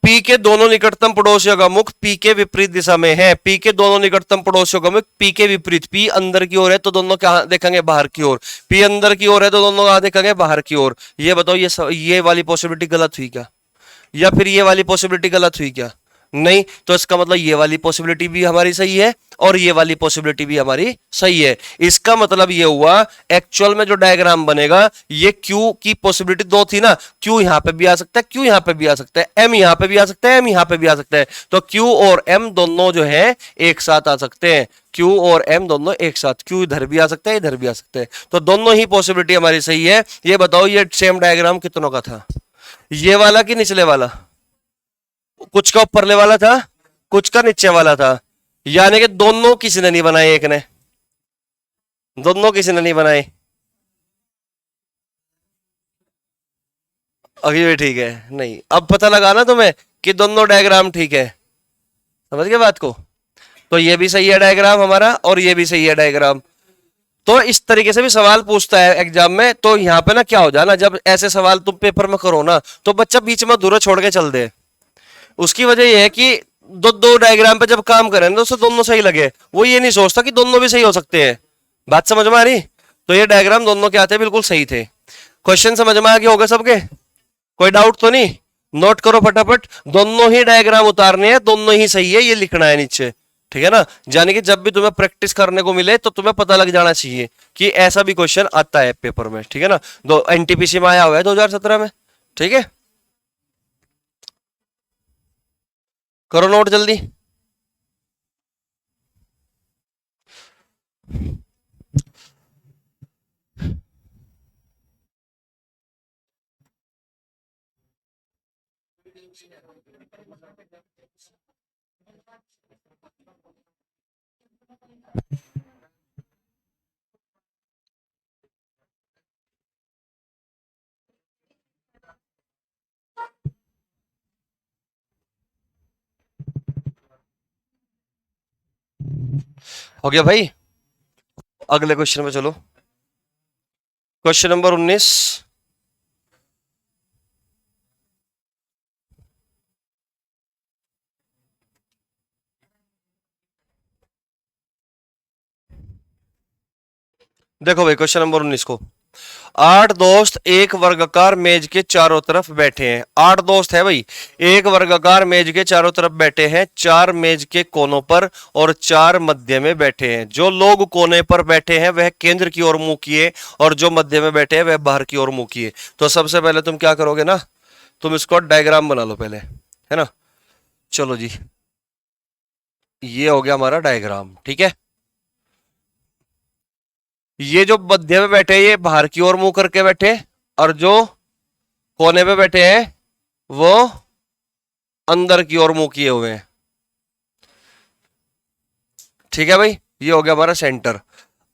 पी के दोनों निकटतम पड़ोसियों का मुख पी के विपरीत दिशा में है। पी के दोनों निकटतम पड़ोसियों का मुख पी के विपरीत, पी अंदर की ओर है तो दोनों क्या देखेंगे? बाहर की ओर। पी अंदर की ओर है तो दोनों कहां देखेंगे? बाहर की ओर। ये बताओ, ये वाली पॉसिबिलिटी गलत हुई क्या? या फिर ये वाली पॉसिबिलिटी गलत हुई क्या? नहीं, तो इसका मतलब ये वाली पॉसिबिलिटी भी हमारी सही है और ये वाली पॉसिबिलिटी भी हमारी सही है। इसका मतलब ये हुआ, एक्चुअल में जो डायग्राम बनेगा, ये क्यू की पॉसिबिलिटी 2 थी ना, क्यू यहां पे भी आ सकता है, क्यू यहां पे भी आ सकता है, एम यहां पे भी आ सकता है, एम यहां पे भी आ सकता है, तो क्यू और एम दोनों जो है एक साथ आ सकते हैं। क्यू और एम दोनों एक साथ, क्यू इधर भी आ सकता है, इधर भी आ सकता है, तो दोनों ही पॉसिबिलिटी हमारी सही है। ये बताओ, ये सेम डायग्राम कितनों का था? ये वाला कि निचले वाला? कुछ का ऊपरले वाला था, कुछ का नीचे वाला था, यानी कि दोनों किसी ने नहीं बनाए, एक ने, दोनों किसी ने नहीं बनाए। अभी भी ठीक है? नहीं, अब पता लगा ना तुम्हें कि दोनों डायग्राम ठीक है। समझ गए बात को? तो ये भी सही है डायग्राम हमारा और ये भी सही है डायग्राम। तो इस तरीके से भी सवाल पूछता है एग्जाम में। तो यहां पे ना क्या हो जाना, जब ऐसे सवाल तुम पेपर में करो ना, तो बच्चा बीच में अधूरा छोड़ के चल दे। उसकी वजह यह है कि दो डायग्राम पे जब काम करें तो दोनों सही लगे, वो ये नहीं सोचता कि दोनों भी सही हो सकते हैं। बात समझ में आ रही? तो ये डायग्राम दोनों क्या थे? बिल्कुल सही थे। क्वेश्चन समझ में आ गया होगा सबके? कोई डाउट तो नहीं? नोट करो फटाफट, दोनों ही डायग्राम उतारने हैं, दोनों ही सही है, ये लिखना है नीचे, ठीक है ना? यानी कि जब भी तुम्हें प्रैक्टिस करने को मिले तो तुम्हें पता लग जाना चाहिए कि ऐसा भी क्वेश्चन आता है पेपर में, ठीक है ना? दो एनटीपीसी में आया हुआ है 2017 में, ठीक है? करो नोट जल्दी। हो गया भाई? अगले क्वेश्चन में चलो। Question number 19। देखो भाई क्वेश्चन नंबर 19 को, 8 दोस्त एक वर्गाकार मेज के चारों तरफ बैठे हैं। 8 दोस्त है भाई, एक वर्गाकार मेज के चारों तरफ बैठे हैं, 4 मेज के कोनों पर और 4 मध्य में बैठे हैं। जो लोग कोने पर बैठे हैं वह केंद्र की ओर मुंह किए और जो मध्य में बैठे हैं वह बाहर की ओर मुंह किए। तो सबसे पहले तुम क्या करोगे ना, तुम इसको डायग्राम बना लो पहले, है ना? चलो जी, ये हो गया हमारा डायग्राम, ठीक है? ये जो मध्य में बैठे ये बाहर की ओर मुंह करके बैठे, और जो कोने पे बैठे हैं वो अंदर की ओर मुंह किए हुए हैं, ठीक है भाई? ये हो गया हमारा सेंटर।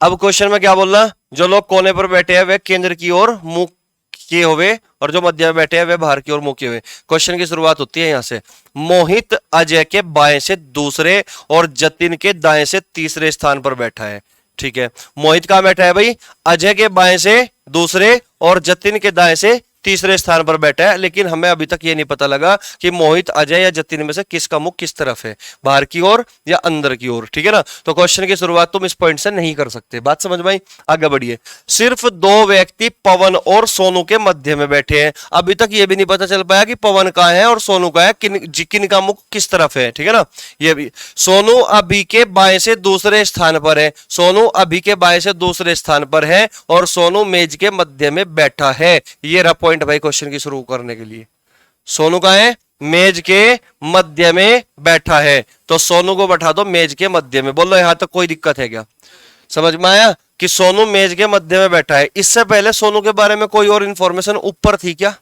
अब क्वेश्चन में क्या बोलना, जो लोग कोने पर बैठे हैं वे केंद्र की ओर मुंह किए हुए और जो मध्य में बैठे हैं वे बाहर की ओर मुंह किए हुए। क्वेश्चन की शुरुआत होती है यहां से, मोहित अजय के बाएं से दूसरे और जतिन के दाएं से तीसरे स्थान पर बैठा है, ठीक है? मोहित कहां बैठा है भाई? अजय के बाएं से दूसरे और जतिन के दाएं से तीसरे स्थान पर बैठा है, लेकिन हमें अभी तक ये नहीं पता लगा कि मोहित अजय या जतिन में से किसका मुख किस तरफ है, बाहर की ओर या अंदर की ओर, ठीक है ना? तो क्वेश्चन की शुरुआत तुम इस पॉइंट से नहीं कर सकते। बात समझ में आई? आगे बढ़िए। सिर्फ 2 व्यक्ति पवन और सोनू के मध्य में बैठे हैं। अभी तक ये भी नहीं पता चल पाया कि पवन का है और सोनू का है, किन का मुख किस तरफ है, ठीक है ना? ये भी, सोनू अभी के बाएं से दूसरे स्थान पर है, सोनू अभी के बाएं से दूसरे स्थान पर है और सोनू मेज के मध्य में बैठा है। ये रहा पॉइंट भाई क्वेश्चन की शुरू करने के लिए। सोनू का है मेज के मध्य में बैठा है, तो सोनू को बैठा दो मेज के मध्य में। बोलो यहां तक कोई दिक्कत है क्या? समझ में आया कि सोनू मेज के मध्य में बैठा है? इससे पहले सोनू के बारे में कोई और इंफॉर्मेशन ऊपर थी क्या?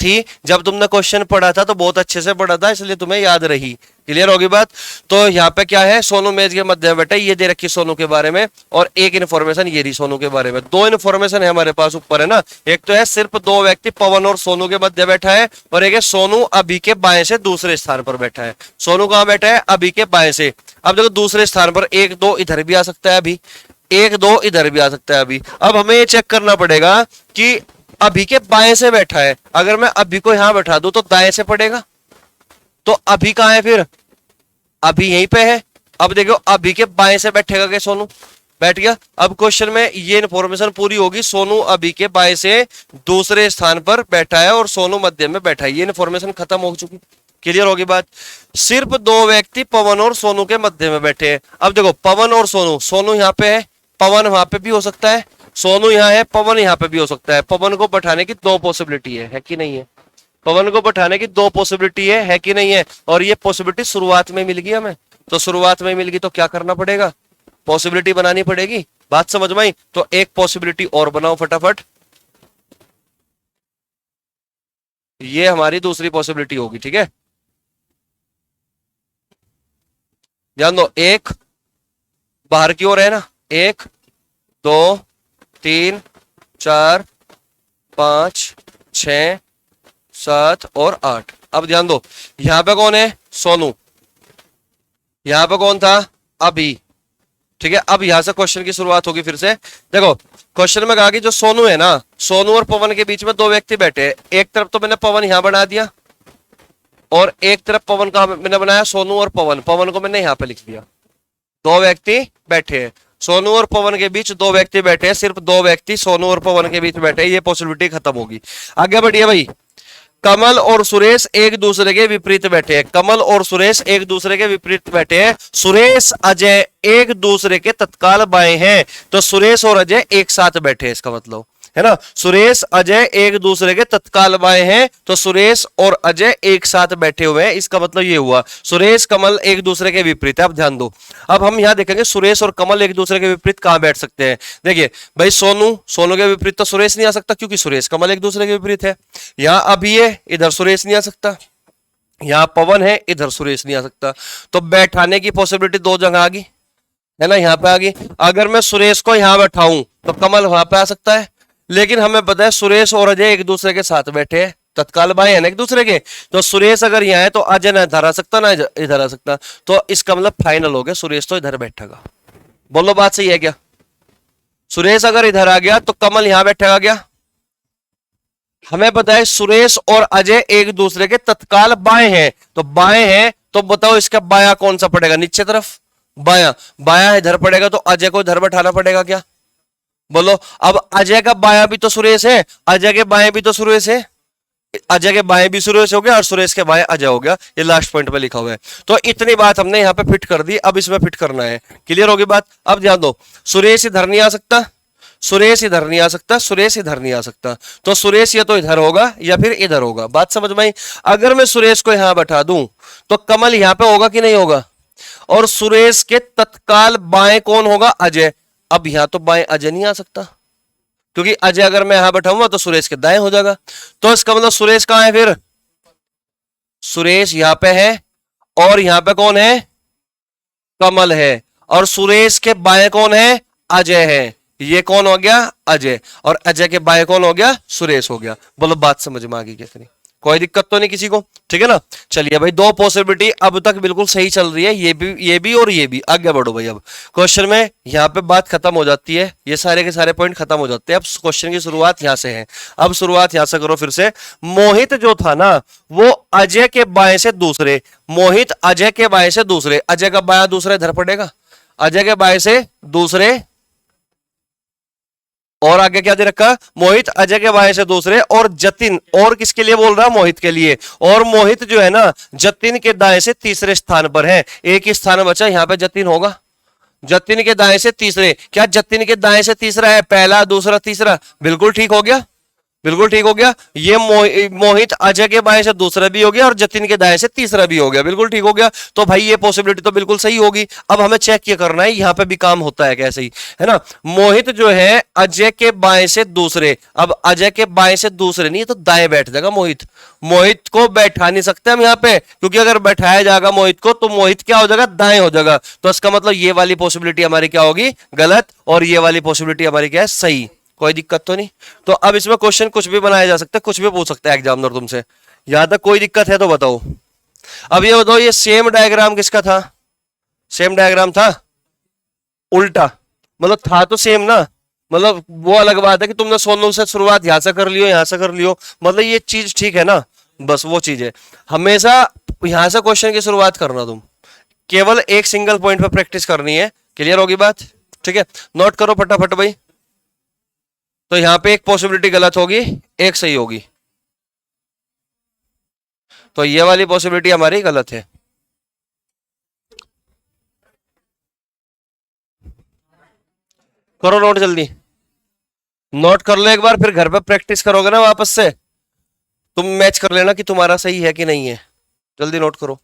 थी। जब तुमने क्वेश्चन पढ़ा था तो बहुत अच्छे से पढ़ा था, इसलिए तुम्हें याद रही। क्लियर होगी बात? तो यहाँ पे क्या है, सोनू मेज के मध्य में बैठा है, ये दे रखी सोनू के बारे में, और एक इन्फॉर्मेशन ये रही सोनू के बारे में। 2 इन्फॉर्मेशन है हमारे पास ऊपर, है ना? एक तो है सिर्फ 2 व्यक्ति पवन और सोनू के मध्य बैठा है, और एक है सोनू अभी के बाएं से दूसरे स्थान पर बैठा है। सोनू कहां बैठा है? अभी के बाएं से। अब देखो दूसरे स्थान पर 1 2 इधर भी आ सकता है, अभी 1 2 इधर भी आ सकता है अभी। अब हमें ये चेक करना पड़ेगा कि अभी के बाएं से बैठा है, अगर मैं अभी को यहां बैठा दूं तो दाएं से पड़ेगा, तो अभी कहां है फिर? अभी यहीं पे है। अब देखो अभी के बाएं से बैठेगा क्या सोनू? बैठ गया। अब क्वेश्चन में ये इन्फॉर्मेशन पूरी होगी, सोनू अभी के बाएं से दूसरे स्थान पर बैठा है और सोनू मध्य में बैठा है। ये इन्फॉर्मेशन खत्म हो चुकी। क्लियर होगी बात? सिर्फ 2 व्यक्ति पवन और सोनू के मध्य में बैठे हैं। अब देखो पवन और सोनू, सोनू यहाँ पे है, पवन वहां पे भी हो सकता है, सोनू यहाँ है, पवन यहाँ पे भी हो सकता है। पवन को बैठाने की 2 पॉसिबिलिटी है कि नहीं है? पवन को बैठाने की 2 पॉसिबिलिटी है कि नहीं है? और ये पॉसिबिलिटी शुरुआत में मिल गई हमें, तो शुरुआत में मिल गई तो क्या करना पड़ेगा? पॉसिबिलिटी बनानी पड़ेगी। बात समझ में आई? तो एक पॉसिबिलिटी और बनाओ फटाफट, ये हमारी दूसरी पॉसिबिलिटी होगी, ठीक है? ध्यान दो, एक बाहर की ओर है ना, 1 2 3 4 5 6 7 और 8। अब ध्यान दो, यहां पे कौन है? सोनू। यहां पे कौन था? अभी। ठीक है, अब यहां से क्वेश्चन की शुरुआत होगी फिर से। देखो क्वेश्चन में कहा कि जो सोनू है ना, सोनू और पवन के बीच में 2 व्यक्ति बैठे हैं। एक तरफ तो मैंने पवन यहां बना दिया, और एक तरफ पवन का मैंने बनाया सोनू और पवन। पवन को मैंने यहां पे लिख दिया। 2 व्यक्ति बैठे हैं। सोनू और पवन के बीच दो व्यक्ति बैठे हैं, सिर्फ दो व्यक्ति सोनू और पवन के बीच बैठे हैं, ये पॉसिबिलिटी खत्म होगी। आगे बढ़िए भाई। कमल और सुरेश एक दूसरे के विपरीत बैठे हैं। कमल और सुरेश एक दूसरे के विपरीत बैठे हैं। सुरेश अजय एक दूसरे के तत्काल बाएं हैं, तो सुरेश और अजय एक साथ बैठे हैं, इसका मतलब है ना। सुरेश अजय एक दूसरे के तत्काल बाएं हैं, तो सुरेश और अजय एक साथ बैठे हुए हैं, इसका मतलब ये हुआ। सुरेश कमल एक दूसरे के विपरीत है। अब ध्यान दो, अब हम यहां देखेंगे सुरेश और कमल एक दूसरे के विपरीत कहां बैठ सकते हैं। देखिए भाई, सोनू के विपरीत तो सुरेश नहीं आ सकता, क्योंकि सुरेश कमल एक दूसरे के विपरीत है। यहां अभी है, इधर सुरेश नहीं आ सकता। यहां पवन है, इधर सुरेश नहीं आ सकता। तो बैठाने की पॉसिबिलिटी दो जगह आ गई, है ना, यहां पे आ गई। अगर मैं सुरेश को यहां बैठाऊं तो कमल वहां पे आ सकता है, लेकिन हमें पता है सुरेश और अजय एक दूसरे के साथ बैठे हैं, तत्काल बाएं हैं ना एक दूसरे के। तो सुरेश अगर यहाँ है तो अजय ना इधर आ सकता ना इधर आ सकता, तो इसका मतलब फाइनल हो गया, सुरेश तो इधर बैठेगा। बोलो बात सही है क्या? सुरेश अगर इधर आ गया तो कमल यहां बैठेगा क्या? हमें पता है सुरेश और अजय एक दूसरे के तत्काल बाएं हैं, तो बाएं हैं तो बताओ इसका बाया कौन सा पड़ेगा? नीचे तरफ बाया। बाया इधर पड़ेगा तो अजय को इधर बैठाना पड़ेगा क्या? बोलो। अब अजय का बाया भी तो सुरेश है, अजय के बाएं भी तो सुरेश है। अजय के बाएं भी सुरेश हो गया और सुरेश के बाएं अजय हो गया, ये लास्ट पॉइंट पे लिखा हुआ है। तो इतनी बात हमने यहाँ पे फिट कर दी, अब इसमें फिट करना है। क्लियर होगी बात? अब ध्यान दो, सुरेश इधर नहीं आ सकता, सुरेश इधर नहीं आ सकता, सुरेश इधर नहीं आ सकता, तो सुरेश या तो इधर होगा या फिर इधर होगा। बात समझ में आई? अगर मैं सुरेश को यहां बैठा दूं तो कमल यहां पे होगा कि नहीं होगा? और सुरेश के तत्काल बाएं कौन होगा? अजय। अब यहां तो बाएं अजय नहीं आ सकता, क्योंकि अजय अगर मैं यहां बैठाऊंगा तो सुरेश के दाएं हो जाएगा। तो इसका मतलब सुरेश कहां है फिर? सुरेश यहां पे है और यहां पे कौन है? कमल है। और सुरेश के बाएं कौन है? अजय है। ये कौन हो गया? अजय। और अजय के बाएं कौन हो गया? सुरेश हो गया। बोलो बात समझ में आ गई कितनी? कोई दिक्कत तो नहीं किसी को? ठीक है ना। चलिए भाई, दो पॉसिबिलिटी अब तक बिल्कुल सही चल रही है, ये भी और ये भी। आगे बढ़ो भाई। अब क्वेश्चन में यहां पे बात खत्म हो जाती है, ये सारे के सारे पॉइंट खत्म हो जाते हैं। अब क्वेश्चन की शुरुआत यहां से है। अब शुरुआत यहां से करो फिर से। मोहित जो था ना, वो अजय के बाएं से दूसरे, मोहित अजय के बाएं से दूसरे, अजय का बाया दूसरे इधर पड़ेगा, अजय के बाएं से दूसरे, और आगे क्या दे रखा? मोहित अजय के बाएं से दूसरे, और जतिन, और किसके लिए बोल रहा? मोहित के लिए। और मोहित जो है ना, जतिन के दाएं से तीसरे स्थान पर है। एक ही स्थान बचा, यहां पे जतिन होगा। जतिन के दाएं से तीसरे, क्या जतिन के दाएं से तीसरा है? पहला, दूसरा, तीसरा, बिल्कुल ठीक हो गया, बिल्कुल ठीक हो गया। ये मोहित अजय के बाएं से दूसरा भी हो गया और जतिन के दाएं से तीसरा भी हो गया, बिल्कुल ठीक हो गया। तो भाई ये पॉसिबिलिटी तो बिल्कुल सही होगी। अब हमें चेक क्या करना है, यहां पे भी काम होता है कैसे ही, है ना। मोहित जो है अजय के बाएं से दूसरे, अब अजय के बाएं से दूसरे नहीं तो दाएं बैठ जाएगा मोहित। मोहित को बैठा नहीं सकते हम यहाँ पे, क्योंकि अगर बैठाया जाएगा मोहित को तो मोहित क्या हो जाएगा? दाएं हो जाएगा। तो इसका मतलब ये वाली पॉसिबिलिटी हमारी क्या होगी? गलत, और ये वाली पॉसिबिलिटी हमारी क्या है? सही। कोई दिक्कत तो नहीं? तो अब इसमें क्वेश्चन कुछ भी बनाया जा सकता है, कुछ भी पूछ सकता है एग्जामिनर तुमसे। यहां तक कोई दिक्कत है तो बताओ। अब ये बताओ, ये सेम डायग्राम किसका था? सेम डायग्राम था, उल्टा, मतलब था तो सेम ना। मतलब वो अलग बात है कि तुमने सोनू से शुरुआत यहां से कर लियो, यहां से कर लियो, मतलब ये चीज ठीक है ना। बस वो चीज है, हमेशा यहां से क्वेश्चन की शुरुआत करना। तुम केवल एक सिंगल पॉइंट पर प्रैक्टिस करनी है। क्लियर होगी बात? ठीक है, नोट करो फटाफट भाई। तो यहां पे एक पॉसिबिलिटी गलत होगी, एक सही होगी, तो ये वाली पॉसिबिलिटी हमारी गलत है। करो नोट जल्दी, नोट कर लो एक बार, फिर घर पे प्रैक्टिस करोगे ना वापस से, तुम मैच कर लेना कि तुम्हारा सही है कि नहीं है। जल्दी नोट करो।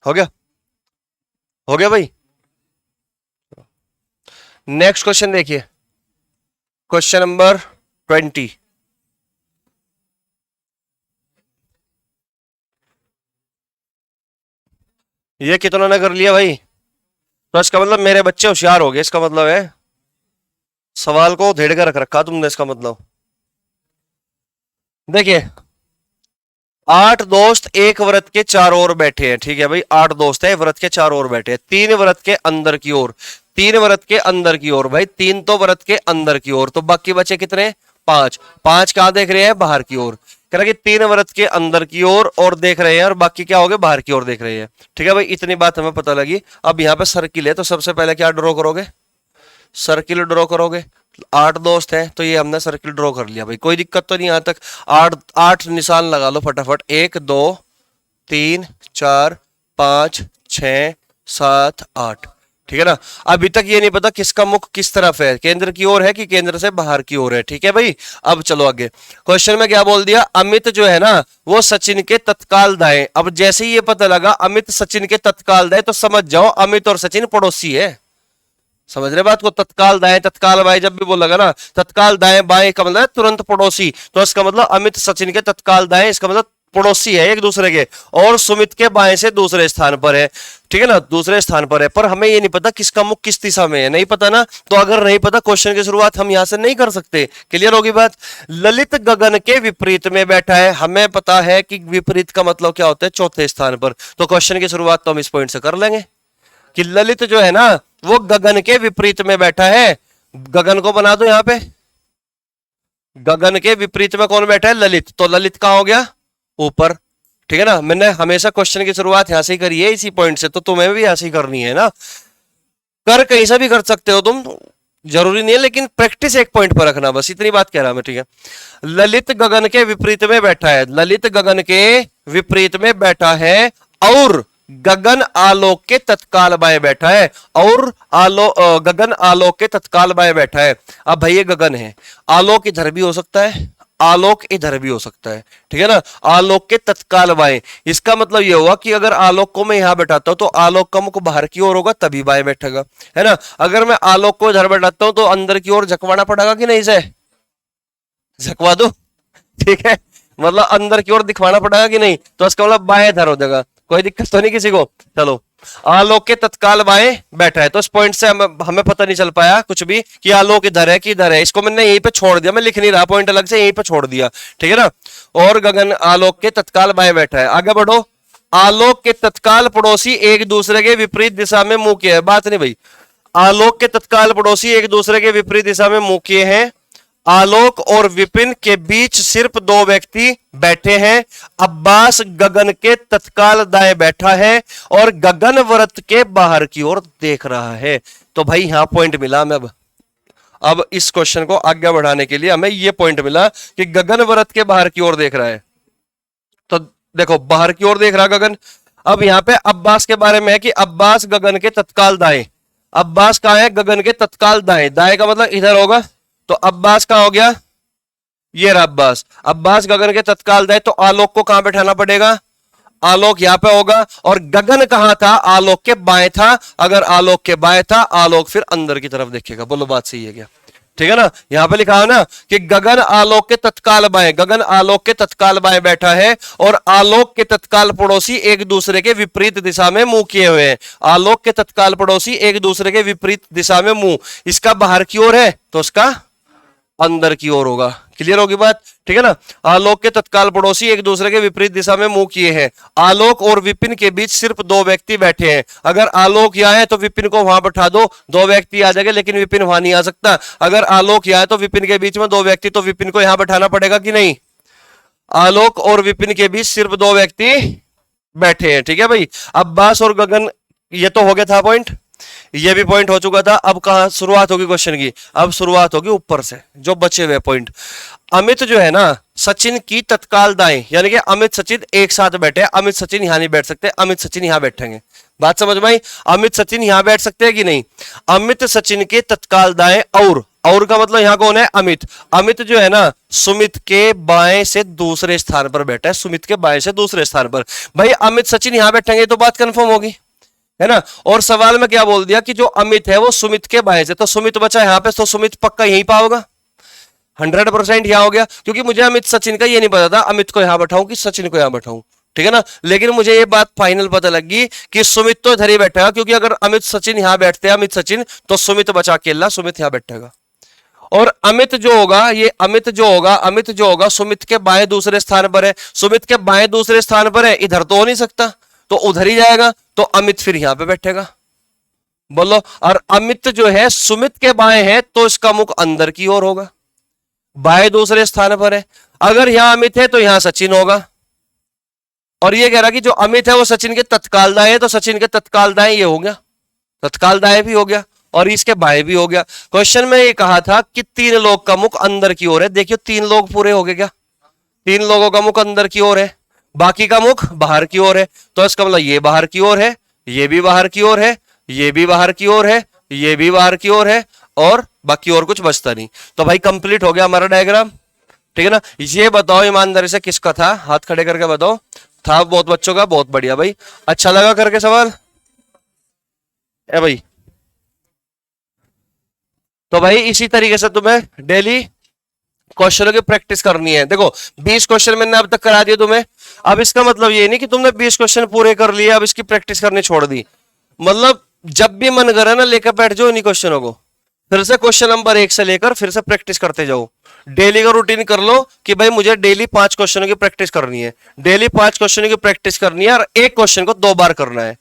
हो गया? हो गया भाई। नेक्स्ट क्वेश्चन देखिए, क्वेश्चन नंबर 20। ये कितना ने कर लिया भाई? तो इसका मतलब मेरे बच्चे होशियार हो गए, इसका मतलब है सवाल को धेड़ कर रख रखा तुमने, इसका मतलब। देखिए, 8 दोस्त एक व्रत के चारों ओर बैठे हैं, ठीक है भाई, 8 दोस्त है व्रत के चारों ओर बैठे हैं, 3 व्रत के अंदर की ओर, 3 व्रत के अंदर की ओर, भाई 3 तो व्रत के अंदर की ओर, तो बाकी बचे कितने? 5, 5 कहां देख रहे हैं? बाहर की ओर। कह रहा कि 3 वृत्त के अंदर की ओर और देख रहे हैं और बाकी क्या हो गए? बाहर की ओर देख रहे हैं। ठीक है भाई, इतनी बात हमें पता लगी। अब यहाँ पे सर्किल है तो सबसे पहले क्या ड्रॉ करोगे? सर्किल ड्रॉ करोगे। 8 दोस्त हैं तो ये हमने सर्किल ड्रॉ कर लिया भाई, कोई दिक्कत तो नहीं यहां तक। 8 निशान लगा लो फटाफट। 1 2 3 4 5 6 7 8। ठीक है ना। अभी तक ये नहीं पता किसका मुख किस तरफ है, केंद्र की ओर है कि केंद्र से बाहर की ओर है। ठीक है भाई, अब चलो आगे। क्वेश्चन में क्या बोल दिया? अमित जो है ना वो सचिन के तत्काल दाएं। अब जैसे ही ये पता लगा अमित सचिन के तत्काल दाएं तो समझ जाओ अमित और सचिन पड़ोसी है। समझ रहे बात को? तत्काल दाएं तत्काल बाएं जब भी बोलेगा ना, तत्काल दाएं बाएं का मतलब है तुरंत पड़ोसी। तो इसका मतलब अमित सचिन के तत्काल दाएं, इसका मतलब पड़ोसी है एक दूसरे के, और सुमित के बाएं से दूसरे स्थान पर है। ठीक है ना, दूसरे स्थान पर है। पर हमें ये नहीं पता किसका मुख किस दिशा में है, नहीं पता ना। तो अगर नहीं पता क्वेश्चन की शुरुआत हम यहां से नहीं कर सकते। क्लियर होगी बात? ललित गगन के विपरीत में बैठा है। हमें पता है कि विपरीत का मतलब क्या होता है? चौथे स्थान पर। तो क्वेश्चन की शुरुआत तो हम इस पॉइंट से कर लेंगे कि ललित जो है ना वो गगन के विपरीत में बैठा है। गगन को बना दो यहां पे। गगन के विपरीत में कौन बैठा है? ललित। तो ललित कहां हो गया? ऊपर। ठीक है ना, मैंने हमेशा क्वेश्चन की शुरुआत यहां से ही करी है, इसी पॉइंट से, तो तुम्हें भी ऐसे ही करनी है ना। कर कहीं से भी कर सकते हो तुम, जरूरी नहीं है, लेकिन प्रैक्टिस एक पॉइंट पर रखना, बस इतनी बात कह रहा मैं। ठीक है, ललित गगन के विपरीत में बैठा है। ललित गगन के विपरीत में बैठा है और गगन आलोक के तत्काल बाएं बैठा है। और गगन आलोक के तत्काल बाएं बैठा है। अब भाई ये गगन है, आलोक इधर भी हो सकता है, आलोक इधर भी हो सकता है। ठीक है ना, आलोक के तत्काल बाएं। इसका मतलब ये हुआ कि अगर आलोक को मैं यहां बैठाता हूं तो आलोक का मुख बाहर की ओर होगा तभी बाएं बैठेगा, है ना। अगर मैं आलोक को इधर बैठाता हूं तो अंदर की ओर झकवाना पड़ेगा कि नहीं से? झकवा दो। ठीक है, मतलब अंदर की ओर दिखवाना पड़ेगा कि नहीं? तो इसका मतलब बाएं इधर हो जाएगा। कोई दिक्कत तो नहीं किसी को? चलो, आलोक के तत्काल बाएं बैठा है। तो इस पॉइंट से हमें पता नहीं चल पाया कुछ भी कि आलोक इधर है कि इधर है। इसको मैंने यहीं पे छोड़ दिया, मैं लिख नहीं रहा पॉइंट अलग से, यहीं पे छोड़ दिया। ठीक है ना। और गगन आलोक के तत्काल बाएं बैठा है। आगे बढ़ो। आलोक के तत्काल पड़ोसी एक दूसरे के विपरीत दिशा में मुंह किए है। बात नहीं भाई, आलोक के तत्काल पड़ोसी एक दूसरे के विपरीत दिशा में मुंह किए हैं। आलोक और विपिन के बीच सिर्फ 2 व्यक्ति बैठे हैं। अब्बास गगन के तत्काल दाएं बैठा है और गगन वृत्त के बाहर की ओर देख रहा है। तो भाई यहां पॉइंट मिला हमें। अब इस क्वेश्चन को आगे बढ़ाने के लिए हमें यह पॉइंट मिला कि गगन वृत्त के बाहर की ओर देख रहा है। तो देखो, बाहर की ओर देख रहा गगन। अब यहां पे अब्बास के बारे में है कि अब्बास गगन के तत्काल दाएं। अब्बास कहां है? गगन के तत्काल दाएं। दाएं का मतलब इधर होगा। तो अब्बास कहां हो गया? ये रहा अब्बास। अब्बास गगन के तत्काल दाएं। तो आलोक को कहां बैठाना पड़ेगा? आलोक यहां पे होगा। और गगन कहां था? आलोक के बाएं था। अगर आलोक के बाएं था, आलोक फिर अंदर की तरफ देखेगा। बोलो बात सही है क्या? ठीक है ना। यहां पे लिखा है ना कि गगन आलोक के तत्काल बाएं, गगन आलोक के तत्काल बाएं बैठा है और आलोक के तत्काल पड़ोसी एक दूसरे के विपरीत दिशा में मुंह किए हुए हैं। आलोक के तत्काल पड़ोसी एक दूसरे के विपरीत दिशा में मुंह, इसका बाहर की ओर है तो उसका अंदर की ओर होगा। क्लियर होगी बात? ठीक है ना। आलोक के तत्काल पड़ोसी एक दूसरे के विपरीत दिशा में मुंह किए हैं। आलोक और विपिन के बीच सिर्फ 2 व्यक्ति बैठे हैं। अगर आलोक यहाँ है तो विपिन को वहां बैठा दो, 2 व्यक्ति आ जाएंगे, लेकिन विपिन वहां नहीं आ सकता। अगर आलोक यहाँ है तो विपिन के बीच में 2 व्यक्ति, तो विपिन को यहां बैठाना पड़ेगा कि नहीं? आलोक और विपिन के बीच सिर्फ 2 व्यक्ति बैठे हैं। ठीक है भाई। अब्बास और गगन, ये तो हो गया था पॉइंट, ये भी पॉइंट हो चुका था। अब कहां शुरुआत होगी क्वेश्चन की? अब शुरुआत होगी ऊपर से, जो बचे हुए पॉइंट। अमित जो है ना सचिन की तत्काल दाएं, यानी कि अमित सचिन एक साथ बैठे। अमित सचिन यहां नहीं बैठ सकते, अमित सचिन यहां बैठेंगे। बात समझ में आई? अमित सचिन यहां बैठ सकते हैं कि नहीं? अमित सचिन के तत्काल दाएं। और का मतलब यहां कौन है? अमित। अमित जो है ना सुमित के बाएं से दूसरे स्थान पर बैठा है। सुमित के बाएं से दूसरे स्थान पर। भाई अमित सचिन यहां बैठेंगे तो बात कंफर्म होगी, है ना। और सवाल में क्या बोल दिया कि जो अमित है वो सुमित के बाएं से, तो सुमित बचा यहां पे, तो सुमित पक्का यहीं पाओगा। 100% यहां हो गया, क्योंकि मुझे अमित सचिन का ये नहीं पता था अमित को यहां बैठाऊं कि सचिन को यहां बैठाऊं। ठीक है ना। लेकिन मुझे ये बात फाइनल पता लगी कि सुमित तो इधर ही बैठेगा, क्योंकि अगर अमित सचिन यहां बैठते हैं, अमित सचिन, तो सुमित बचा अकेला, सुमित यहां बैठेगा। और अमित जो होगा, ये अमित जो होगा सुमित के बाएं दूसरे स्थान पर है। सुमित के बाएं दूसरे स्थान पर है, इधर तो हो नहीं सकता, तो उधर ही जाएगा। तो अमित फिर यहां पे बैठेगा। बोलो। और अमित जो है सुमित के बाएं है, तो इसका मुख अंदर की ओर होगा। बाय दूसरे स्थान पर है। अगर यहां अमित है तो यहां सचिन होगा, और ये कह रहा कि जो अमित है वो सचिन के तत्काल दाएं है, तो सचिन के तत्काल दाएं ये हो गया, तत्काल दाएं भी हो गया और इसके बाएं भी हो गया। क्वेश्चन में ये कहा था कि 3 लोग का मुख अंदर की ओर है, देखियो 3 लोग पूरे हो गए क्या, 3 लोगों का मुख अंदर की ओर है, बाकी का मुख बाहर की ओर है, तो इसका मतलब ये बाहर की ओर है, ये भी बाहर की ओर है, ये भी बाहर की ओर है, ये भी बाहर की ओर है, और बाकी और कुछ बचता नहीं। तो भाई कंप्लीट हो गया हमारा डायग्राम, ठीक है ना। ये बताओ ईमानदारी से किसका था, हाथ खड़े करके बताओ। था बहुत बच्चों का, बहुत बढ़िया भाई, अच्छा लगा करके सवाल है भाई। तो भाई इसी तरीके से तुम्हें डेली क्वेश्चनों की प्रैक्टिस करनी है। देखो 20 क्वेश्चन मैंने अब तक करा दिए तुम्हें, अब इसका मतलब ये नहीं कि तुमने 20 क्वेश्चन पूरे कर लिए अब इसकी प्रैक्टिस करनी छोड़ दी। मतलब जब भी मन करे ना लेकर बैठ जाओ इन्हीं क्वेश्चनों को, फिर से क्वेश्चन नंबर 1 से लेकर फिर से प्रैक्टिस करते जाओ। डेली का रूटीन कर लो कि भाई मुझे डेली 5 क्वेश्चनों की प्रैक्टिस करनी है, डेली 5 क्वेश्चनों की प्रैक्टिस करनी है, और एक क्वेश्चन को 2 बार करना है।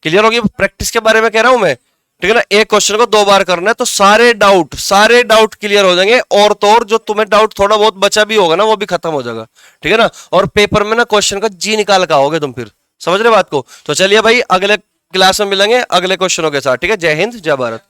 क्लियर होगी प्रैक्टिस के बारे में कह रहा हूं मैं, ठीक है ना। एक क्वेश्चन को 2 बार करना है तो सारे डाउट क्लियर हो जाएंगे, और तो और जो तुम्हें डाउट थोड़ा बहुत बचा भी होगा ना वो भी खत्म हो जाएगा, ठीक है ना। और पेपर में ना क्वेश्चन का जी निकाल का आओगे तुम, फिर समझ रहे बात को। तो चलिए भाई अगले क्लास में मिलेंगे अगले क्वेश्चनों के साथ, ठीक है। जय हिंद जय भारत।